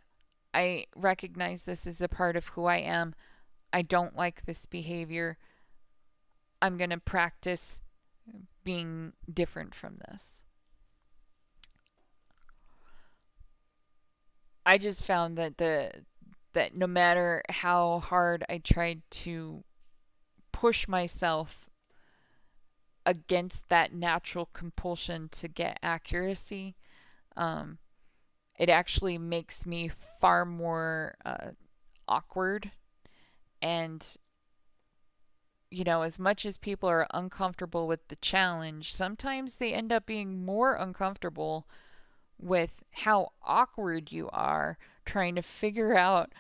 I recognize this is a part of who I am. I don't like this behavior. I'm going to practice being different from this. I just found that no matter how hard I tried to push myself against that natural compulsion to get accuracy, um, it actually makes me far more awkward. And, as much as people are uncomfortable with the challenge, sometimes they end up being more uncomfortable with how awkward you are trying to figure out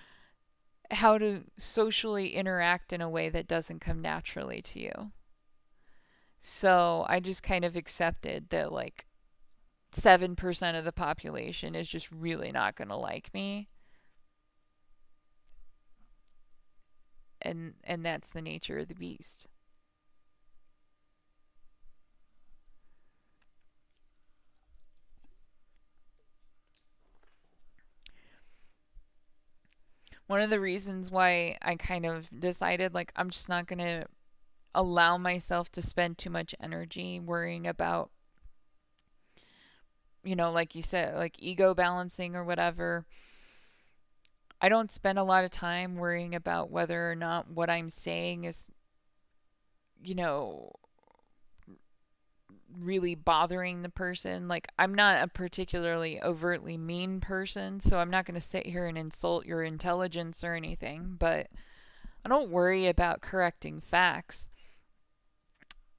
how to socially interact in a way that doesn't come naturally to you. So I just kind of accepted that, like, 7% of the population is just really not going to like me. And that's the nature of the beast. One of the reasons why I kind of decided, like, I'm just not going to allow myself to spend too much energy worrying about, like you said, like ego balancing or whatever. I don't spend a lot of time worrying about whether or not what I'm saying is, you know, really bothering the person. Like, I'm not a particularly overtly mean person, so I'm not going to sit here and insult your intelligence or anything, but I don't worry about correcting facts.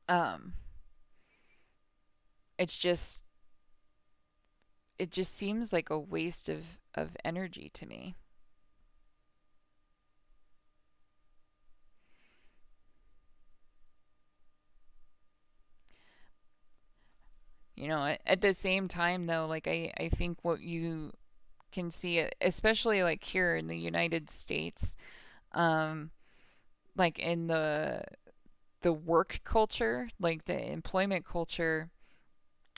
Um, it's just, it just seems like a waste of energy to me. At the same time, though, like, I think what you can see, especially like here in the United States, um, like in the work culture, like the employment culture,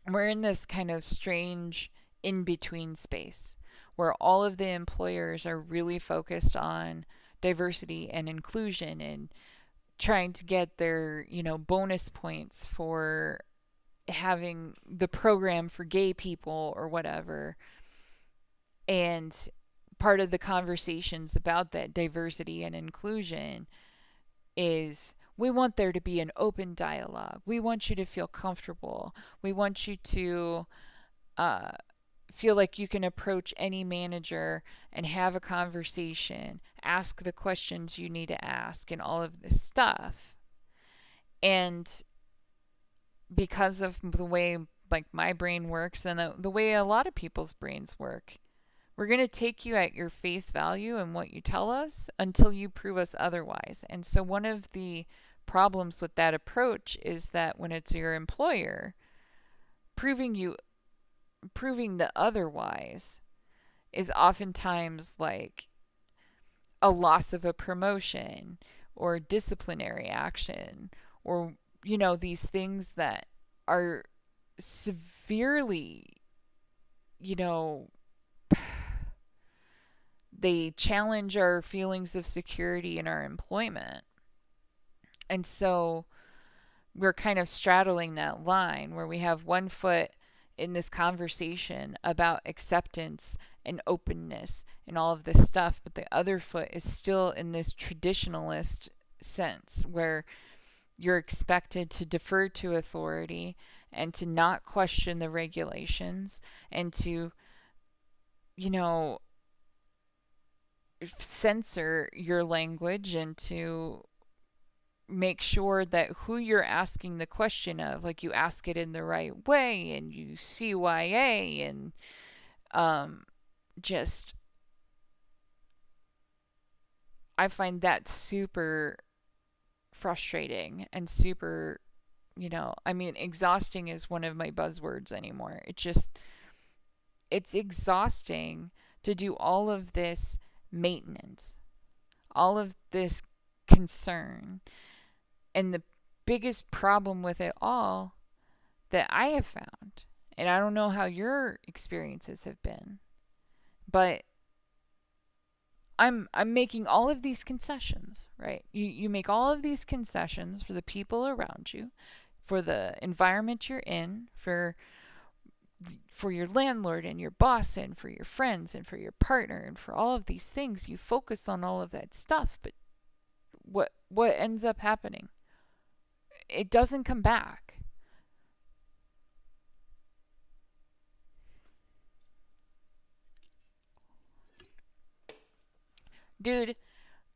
we're in this kind of strange in between space where all of the employers are really focused on diversity and inclusion and trying to get their, bonus points for having the program for gay people or whatever. And part of the conversations about that diversity and inclusion is we want there to be an open dialogue. We want you to feel comfortable. We want you to uh, feel like you can approach any manager and have a conversation, ask the questions you need to ask, and all of this stuff. And because of the way like my brain works and the way a lot of people's brains work, we're going to take you at your face value and what you tell us until you prove us otherwise. And so one of the problems with that approach is that when it's your employer, proving the otherwise is oftentimes like a loss of a promotion or disciplinary action or these things that are severely you know they challenge our feelings of security in our employment. And so we're kind of straddling that line where we have one foot in this conversation about acceptance and openness and all of this stuff, but the other foot is still in this traditionalist sense where you're expected to defer to authority and to not question the regulations and to, you know, censor your language and to make sure that who you're asking the question of, like you ask it in the right way and you CYA and just I find that super frustrating and super, I mean, exhausting is one of my buzzwords anymore. It's exhausting to do all of this maintenance, all of this concern. And the biggest problem with it all that I have found, and I don't know how your experiences have been, but I'm making all of these concessions, right? You make all of these concessions for the people around you, for the environment you're in, for your landlord and your boss and for your friends and for your partner and for all of these things. You focus on all of that stuff, but what ends up happening? It doesn't come back. Dude,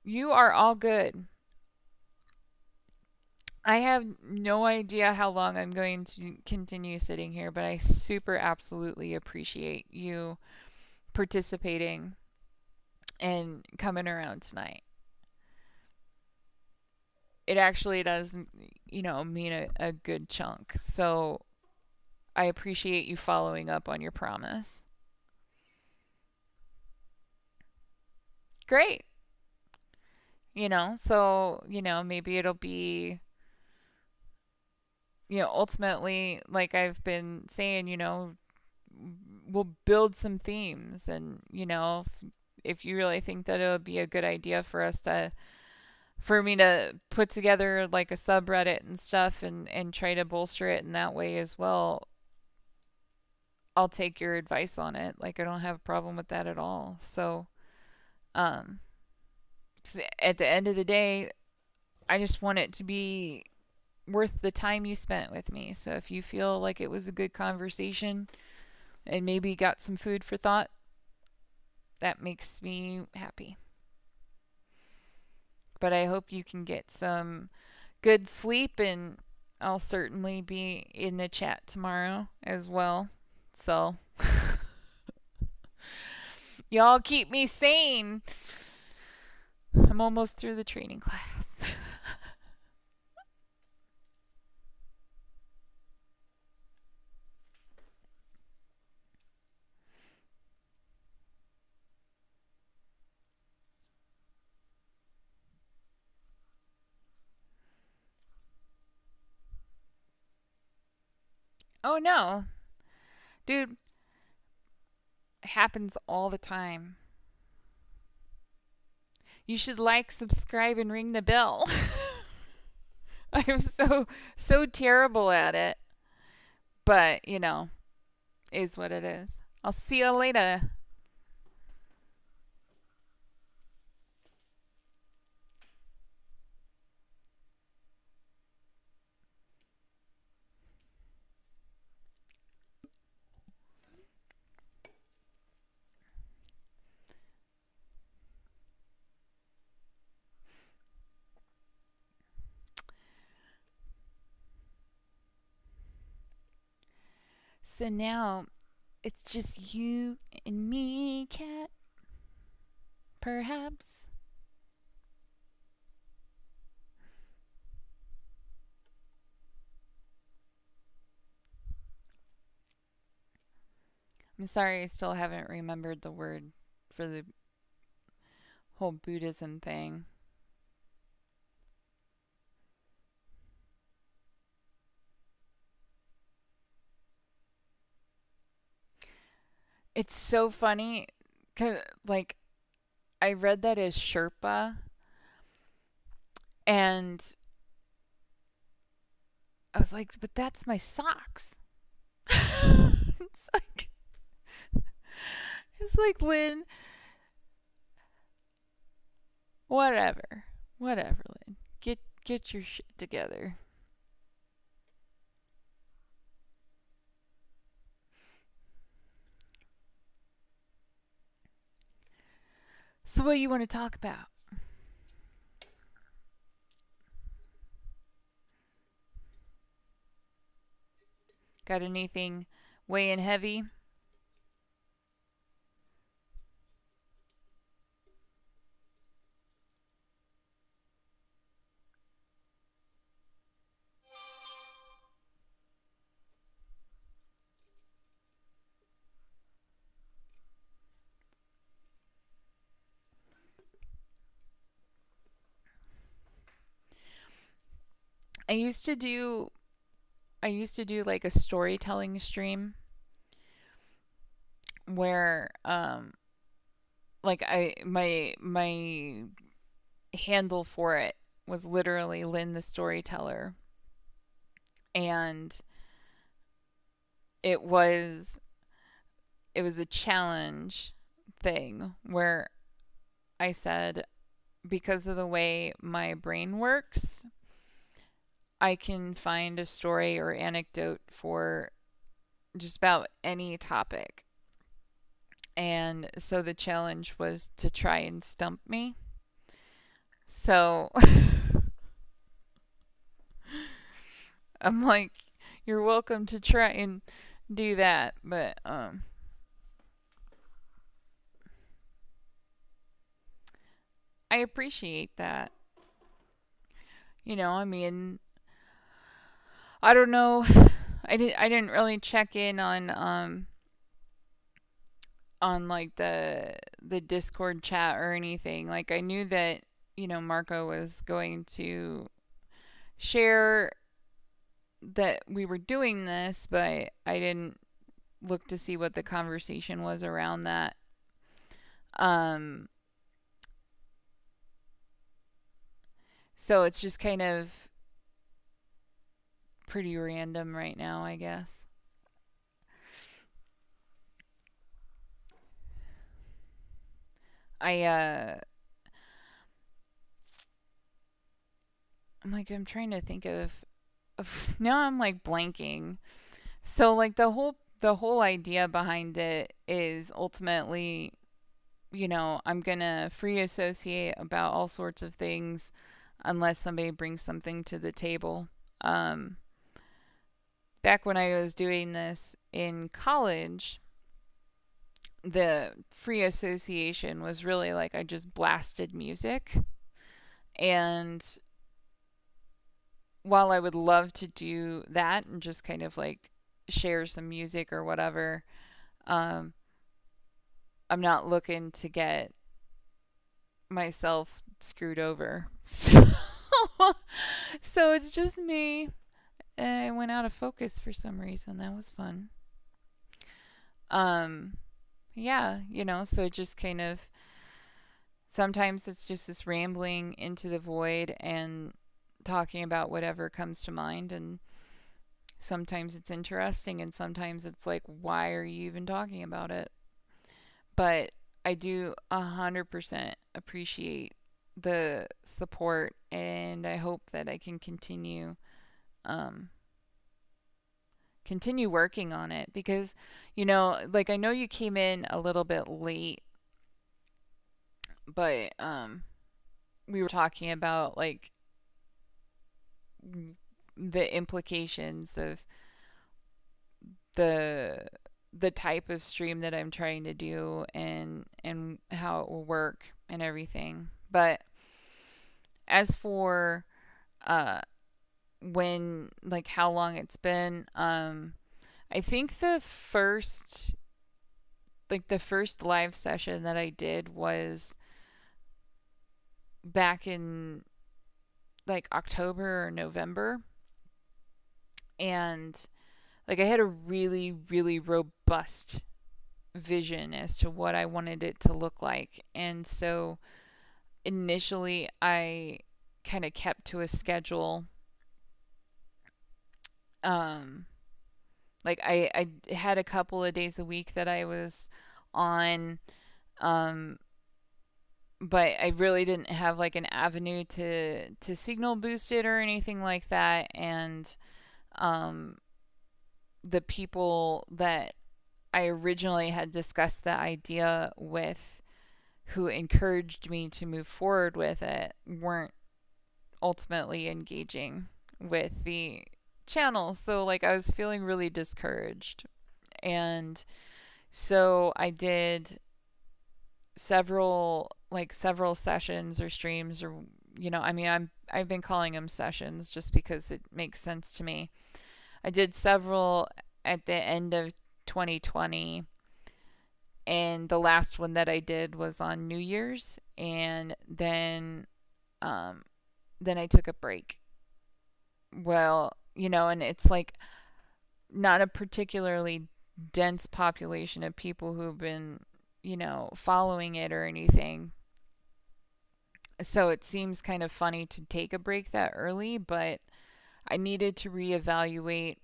you are all good. I have no idea how long I'm going to continue sitting here, but I super absolutely appreciate you participating and coming around tonight. It actually does, mean a good chunk. So I appreciate you following up on your promise. Great. So, maybe it'll be, ultimately, like I've been saying, we'll build some themes. And, if you really think that it would be a good idea for me to put together like a subreddit and stuff and try to bolster it in that way as well, I'll take your advice on it. Like, I don't have a problem with that at all. So, um, at the end of the day, I just want it to be worth the time you spent with me. So if you feel like it was a good conversation and maybe got some food for thought, that makes me happy. But I hope you can get some good sleep, and I'll certainly be in the chat tomorrow as well. So, y'all keep me sane. I'm almost through the training class. Oh no. Dude, it happens all the time. You should like, subscribe, and ring the bell. I'm so terrible at it. But, is what it is. I'll see you later. So now it's just you and me, cat, perhaps. I'm sorry I still haven't remembered the word for the whole Buddhism thing. It's so funny cuz like I read that as Sherpa and I was like, but that's my socks. it's like it's like Lynn, whatever. Whatever, Lynn. Get your shit together. So what do you want to talk about? Got anything weighing heavy? I used to do I used to do like a storytelling stream where like my handle for it was literally Lynn the storyteller, and it was it was a challenge thing where I said, because of the way my brain works, I can find a story or anecdote for just about any topic. And so the challenge was to try and stump me. So I'm like, you're welcome to try and do that, but I appreciate that. I mean, I don't know. I didn't really check in on like the Discord chat or anything. Like I knew that, Marco was going to share that we were doing this, but I didn't look to see what the conversation was around that. Um so it's just kind of pretty random right now, I guess. I I'm trying to think of now I'm like blanking. So like the whole idea behind it is ultimately, I'm going to free associate about all sorts of things unless somebody brings something to the table. Um Back when I was doing this in college, the free association was really like I just blasted music. And while I would love to do that and just kind of like share some music or whatever, um, I'm not looking to get myself screwed over. So it's just me. I went out of focus for some reason. That was fun. Um, yeah, so it just kind of sometimes it's just this rambling into the void and talking about whatever comes to mind, and sometimes it's interesting and sometimes it's like, why are you even talking about it? But I do 100% appreciate the support, and I hope that I can um continue working on it, because like I know you came in a little bit late, but we were talking about like the implications of the the type of stream that I'm trying to do and how it will work and everything. But as for uh when like how long it's been, I think the first live session that I did was back in like October or November, and like I had a really really robust vision as to what I wanted it to look like. And so initially I kind of kept to a schedule. um like I had a couple of days a week that I was on, um but I really didn't have like an avenue to signal boost it or anything like that. And um the people that I originally had discussed the idea with, who encouraged me to move forward with it, weren't ultimately engaging with the channel. So like I was feeling really discouraged. And so I did several sessions or streams, or I mean I've been calling them sessions just because it makes sense to me. I did several at the end of 2020, and the last one that I did was on New Year's, and um then I took a break. Well, and it's like not a particularly dense population of people who've been, following it or anything. So it seems kind of funny to take a break that early, but I needed to reevaluate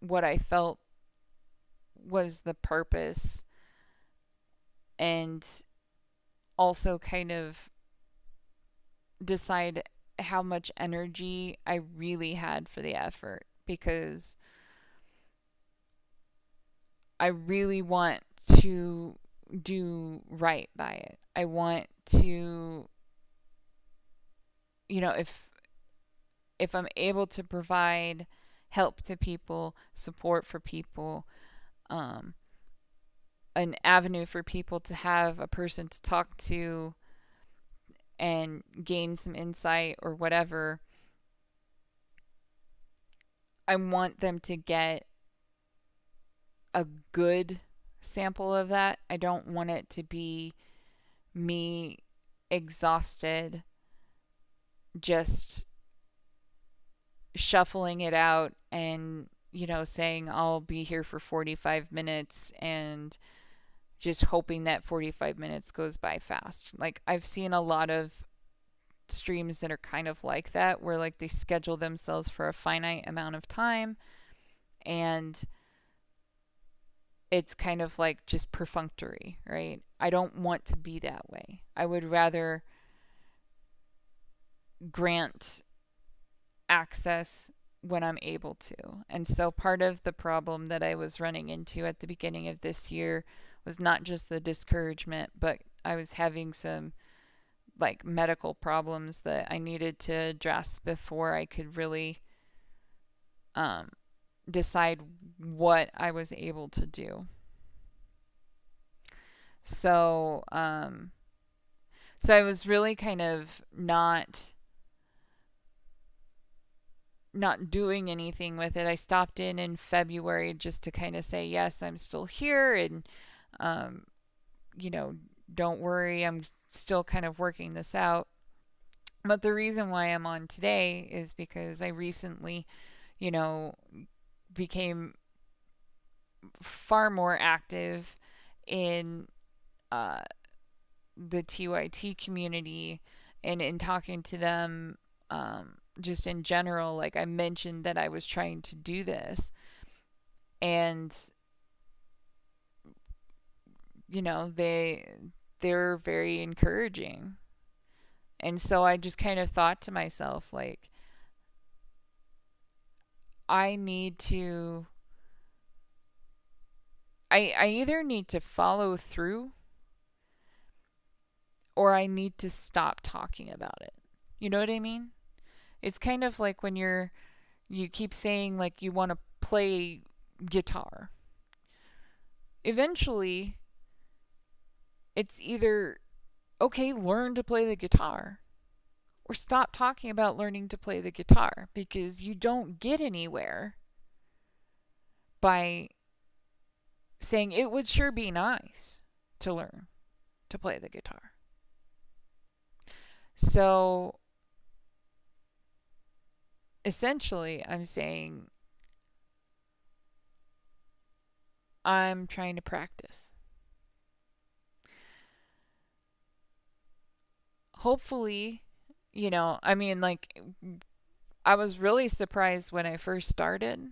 what I felt was the purpose, and also kind of decide how much energy I really had for the effort, because I really want to do right by it. I want to, if I'm able to provide help to people, support for people, um, an avenue for people to have a person to talk to and gain some insight or whatever, I want them to get a good sample of that. I don't want it to be me exhausted, just shuffling it out and, saying I'll be here for 45 minutes and just hoping that 45 minutes goes by fast. Like I've seen a lot of streams that are kind of like that, where like they schedule themselves for a finite amount of time, and it's kind of like just perfunctory, right? I don't want to be that way. I would rather grant access when I'm able to. And so part of the problem that I was running into at the beginning of this year was not just the discouragement, but I was having some like medical problems that I needed to address before I could really um, decide what I was able to do. So, so I was really kind of not doing anything with it. I stopped in February just to kind of say, yes, I'm still here, and um, you know, don't worry, I'm still kind of working this out. But the reason why I'm on today is because I recently, you know, became far more active in uh, the TYT community, and in talking to them, just in general. Like I mentioned that I was trying to do this, and they're very encouraging. And so I just kind of thought to myself, like, I need to I either need to follow through, or I need to stop talking about it. You know what I mean? It's kind of like when you keep saying like you want to play guitar. Eventually, it's either okay, learn to play the guitar, or stop talking about learning to play the guitar because you don't get anywhere by saying it would sure be nice to learn to play the guitar. So essentially, I'm saying I'm trying to practice. Hopefully, I mean, like, I was really surprised when I first started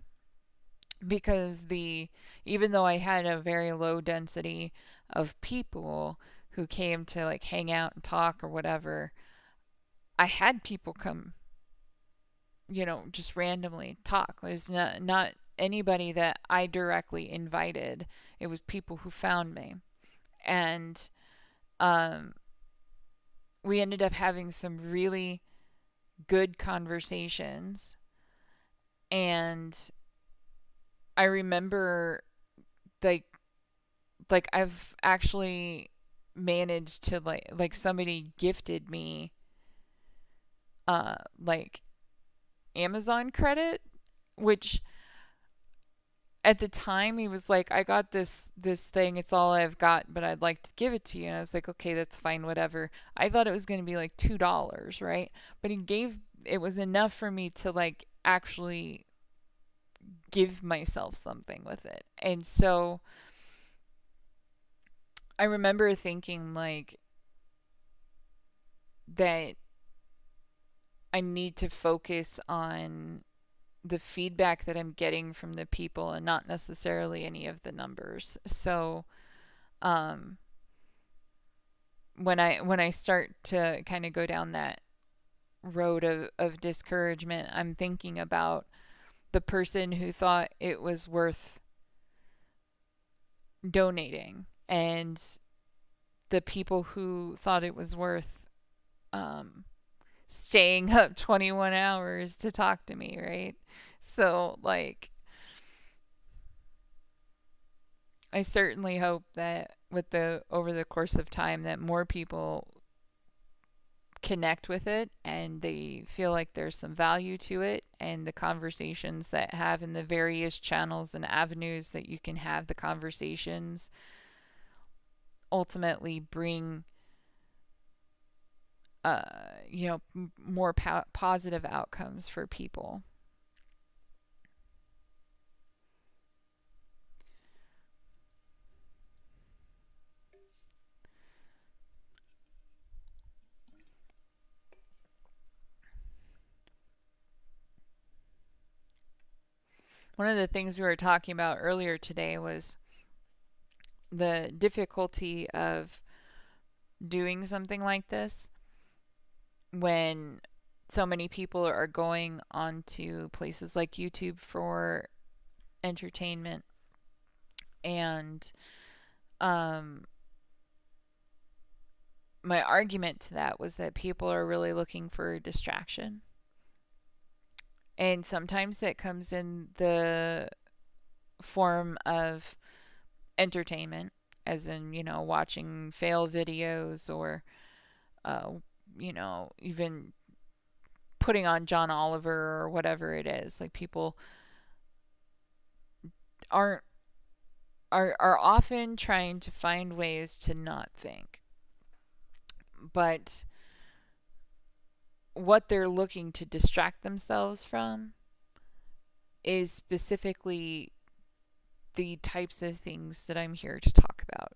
because even though I had a very low density of people who came to like hang out and talk or whatever, I had people come, just randomly talk. There's not anybody that I directly invited. It was people who found me. And um, we ended up having some really good conversations. And I remember like I've actually managed to like somebody gifted me like Amazon credit, which at the time he was like, I got this thing, it's all I've got, but I'd like to give it to you. And I was like, okay, that's fine, whatever. I thought it was going to be like $2, right? But it was enough for me to like actually give myself something with it. And so I remember thinking like that I need to focus on the feedback that I'm getting from the people and not necessarily any of the numbers. So um, when I start to kind of go down that road of discouragement, I'm thinking about the person who thought it was worth donating and the people who thought it was worth staying up 21 hours to talk to me, right? So, like, I certainly hope that over the course of time that more people connect with it and they feel like there's some value to it, and the conversations that have in the various channels and avenues that you can have the conversations ultimately bring more positive outcomes for people. One of the things we were talking about earlier today was the difficulty of doing something like this when so many people are going onto places like YouTube for entertainment. And my argument to that was that people are really looking for a distraction. And sometimes it comes in the form of entertainment, as in, watching fail videos or, even putting on John Oliver or whatever it is. Like, people aren't are often trying to find ways to not think. But what they're looking to distract themselves from is specifically the types of things that I'm here to talk about.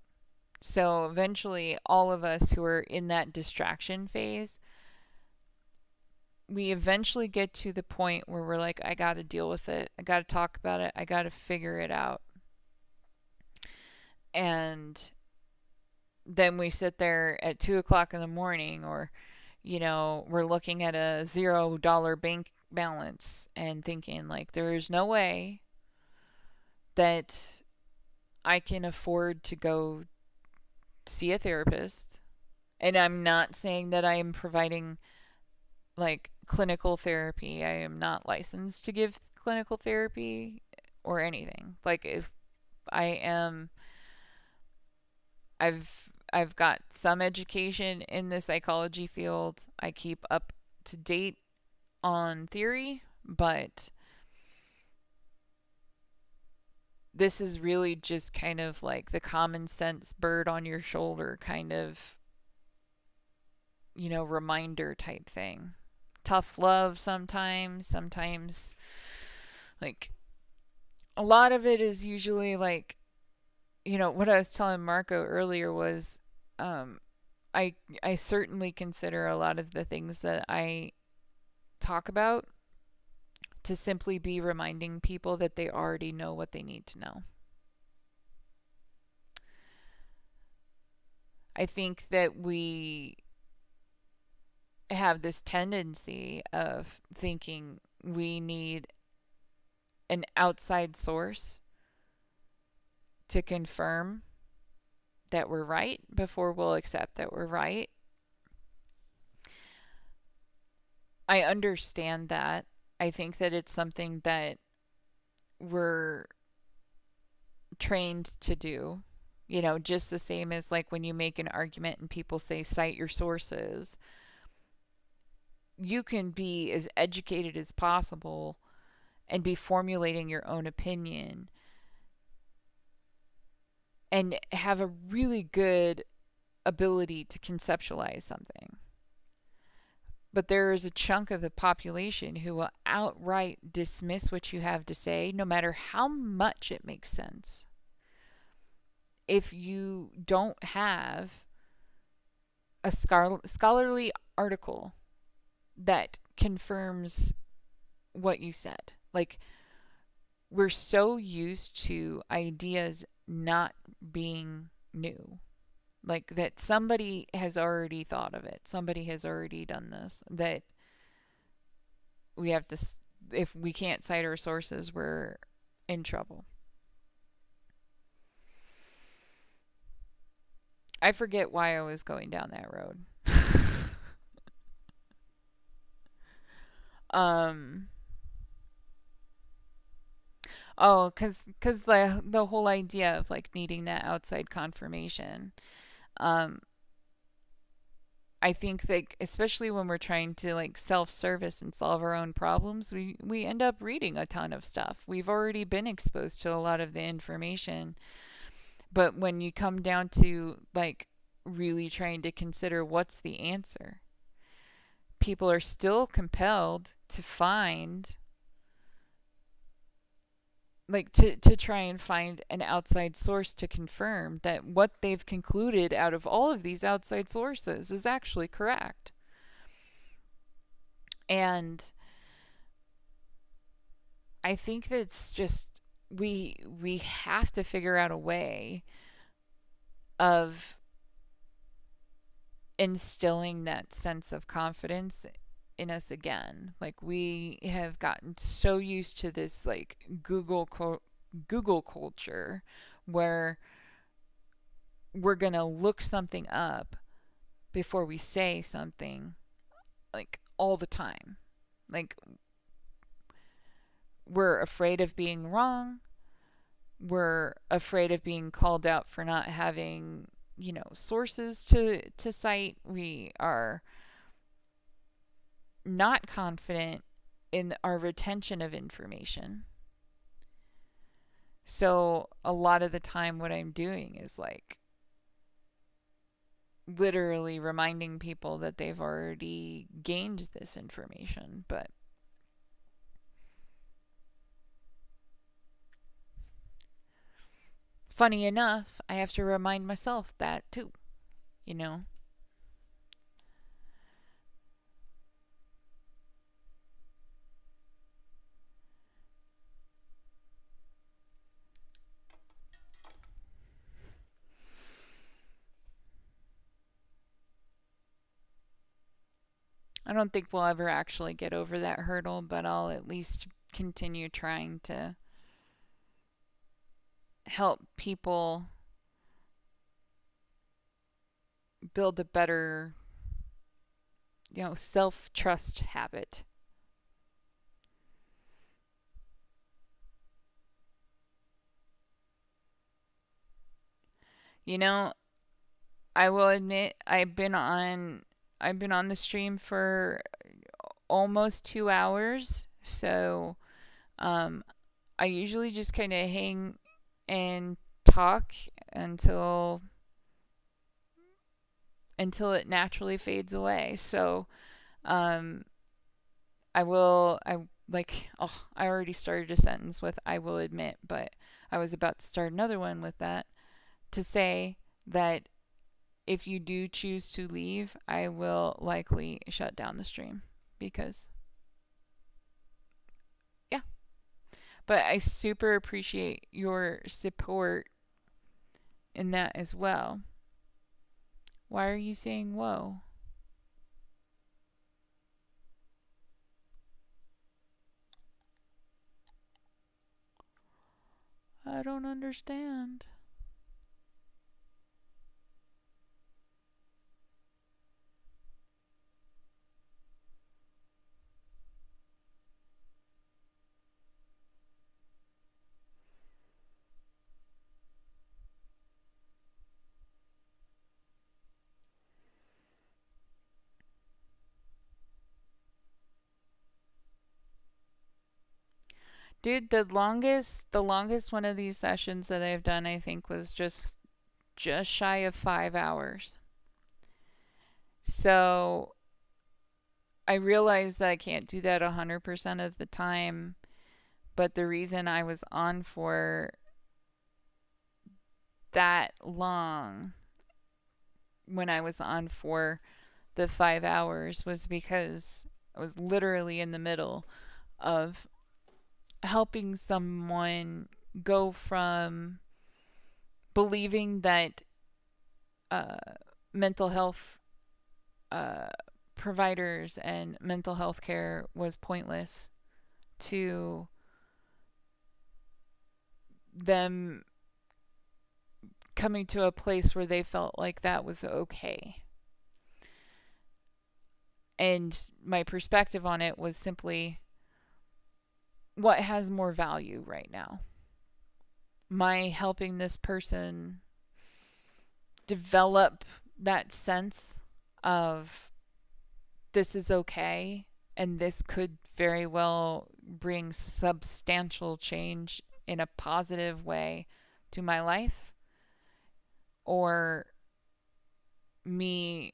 So eventually, all of us who are in that distraction phase, we eventually get to the point where we're like, I got to deal with it. I got to talk about it. I got to figure it out. And then we sit there at 2 o'clock in the morning, or, we're looking at a $0 bank balance and thinking, like, there is no way that I can afford to go see a therapist. And I'm not saying that I am providing like clinical therapy. I am not licensed to give clinical therapy or anything. Like if I am I've got some education in the psychology field. I keep up to date on theory, but this is really just kind of like the common sense bird on your shoulder kind of, reminder type thing. Tough love sometimes, like a lot of it is usually like, what I was telling Marco earlier was um I I certainly consider a lot of the things that I talk about to simply be reminding people that they already know what they need to know. I think that we have this tendency of thinking we need an outside source to confirm that we're right before we'll accept that we're right. I understand that. I think that it's something that we're trained to do. Just the same as like when you make an argument and people say cite your sources. You can be as educated as possible and be formulating your own opinion and have a really good ability to conceptualize something. But there is a chunk of the population who will outright dismiss what you have to say, no matter how much it makes sense. If you don't have a scholarly article that confirms what you said, like we're so used to ideas not being new, like that somebody has already thought of it, somebody has already done this, that we have to, if we can't cite our sources, we're in trouble. I forget why I was going down that road. um oh, cuz the whole idea of like needing that outside confirmation. um I think that especially when we're trying to like self-service and solve our own problems, we end up reading a ton of stuff. We've already been exposed to a lot of the information. But when you come down to like really trying to consider what's the answer, people are still compelled to find like to try and find an outside source to confirm that what they've concluded out of all of these outside sources is actually correct. And I think that's just we have to figure out a way of instilling that sense of confidence in us again. Like we have gotten so used to this like Google culture where we're going to look something up before we say something, like all the time. Like we're afraid of being wrong. We're afraid of being called out for not having, sources to cite. We are not confident in our retention of information. So a lot of the time what I'm doing is like literally reminding people that they've already gained this information. But funny enough, I have to remind myself that too, you know? I don't think we'll ever actually get over that hurdle, but I'll at least continue trying to help people build a better, self trust habit. You know, I will admit I've been on the stream for almost 2 hours. So, um I usually just kind of hang and talk until it naturally fades away. So, um I will I like oh, I already started a sentence with I will admit, but I was about to start another one with that to say that if you do choose to leave, I will likely shut down the stream because yeah. But I super appreciate your support in that as well. Why are you saying whoa? I don't understand. Dude, the longest one of these sessions that I've done I think was just shy of 5 hours. So, I realize that I can't do that 100% of the time, but the reason I was on for that long when I was on for the 5 hours was because I was literally in the middle of helping someone go from believing that uh, mental health uh, providers and mental health care was pointless to them coming to a place where they felt like that was okay. And my perspective on it was simply what has more value right now? My helping this person develop that sense of this is okay and this could very well bring substantial change in a positive way to my life, or me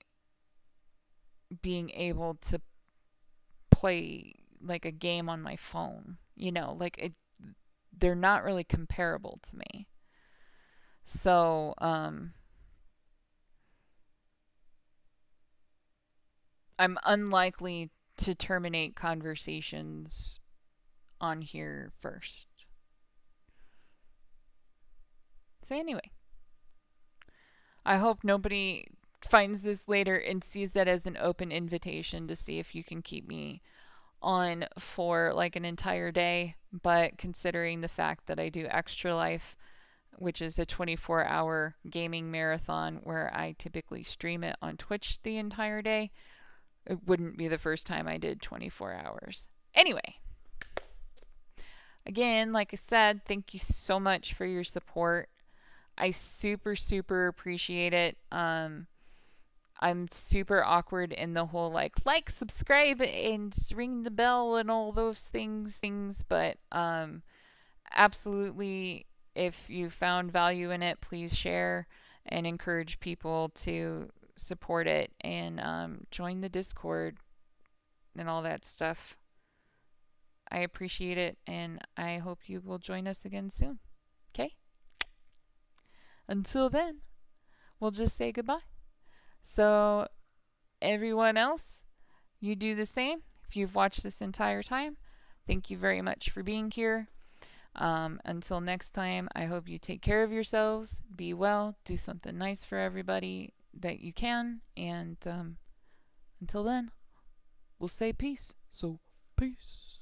being able to play like a game on my phone. They're not really comparable to me. So, I'm unlikely to terminate conversations on here first. So, anyway, I hope nobody finds this later and sees that as an open invitation to see if you can keep me on for like an entire day. But considering the fact that I do Extra Life, which is a 24-hour gaming marathon where I typically stream it on Twitch the entire day, it wouldn't be the first time I did 24 hours. Anyway, again, like I said, thank you so much for your support. I super, super appreciate it. I'm super awkward in the whole subscribe, and ring the bell and all those things, but absolutely, if you found value in it, please share and encourage people to support it and join the Discord and all that stuff. I appreciate it, and I hope you will join us again soon. Okay? Until then, we'll just say goodbye. So, everyone else, you do the same. If you've watched this entire time, thank you very much for being here. Until next time, I hope you take care of yourselves, be well, do something nice for everybody that you can, and until then, we'll say peace. So, peace.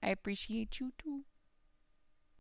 I appreciate you too.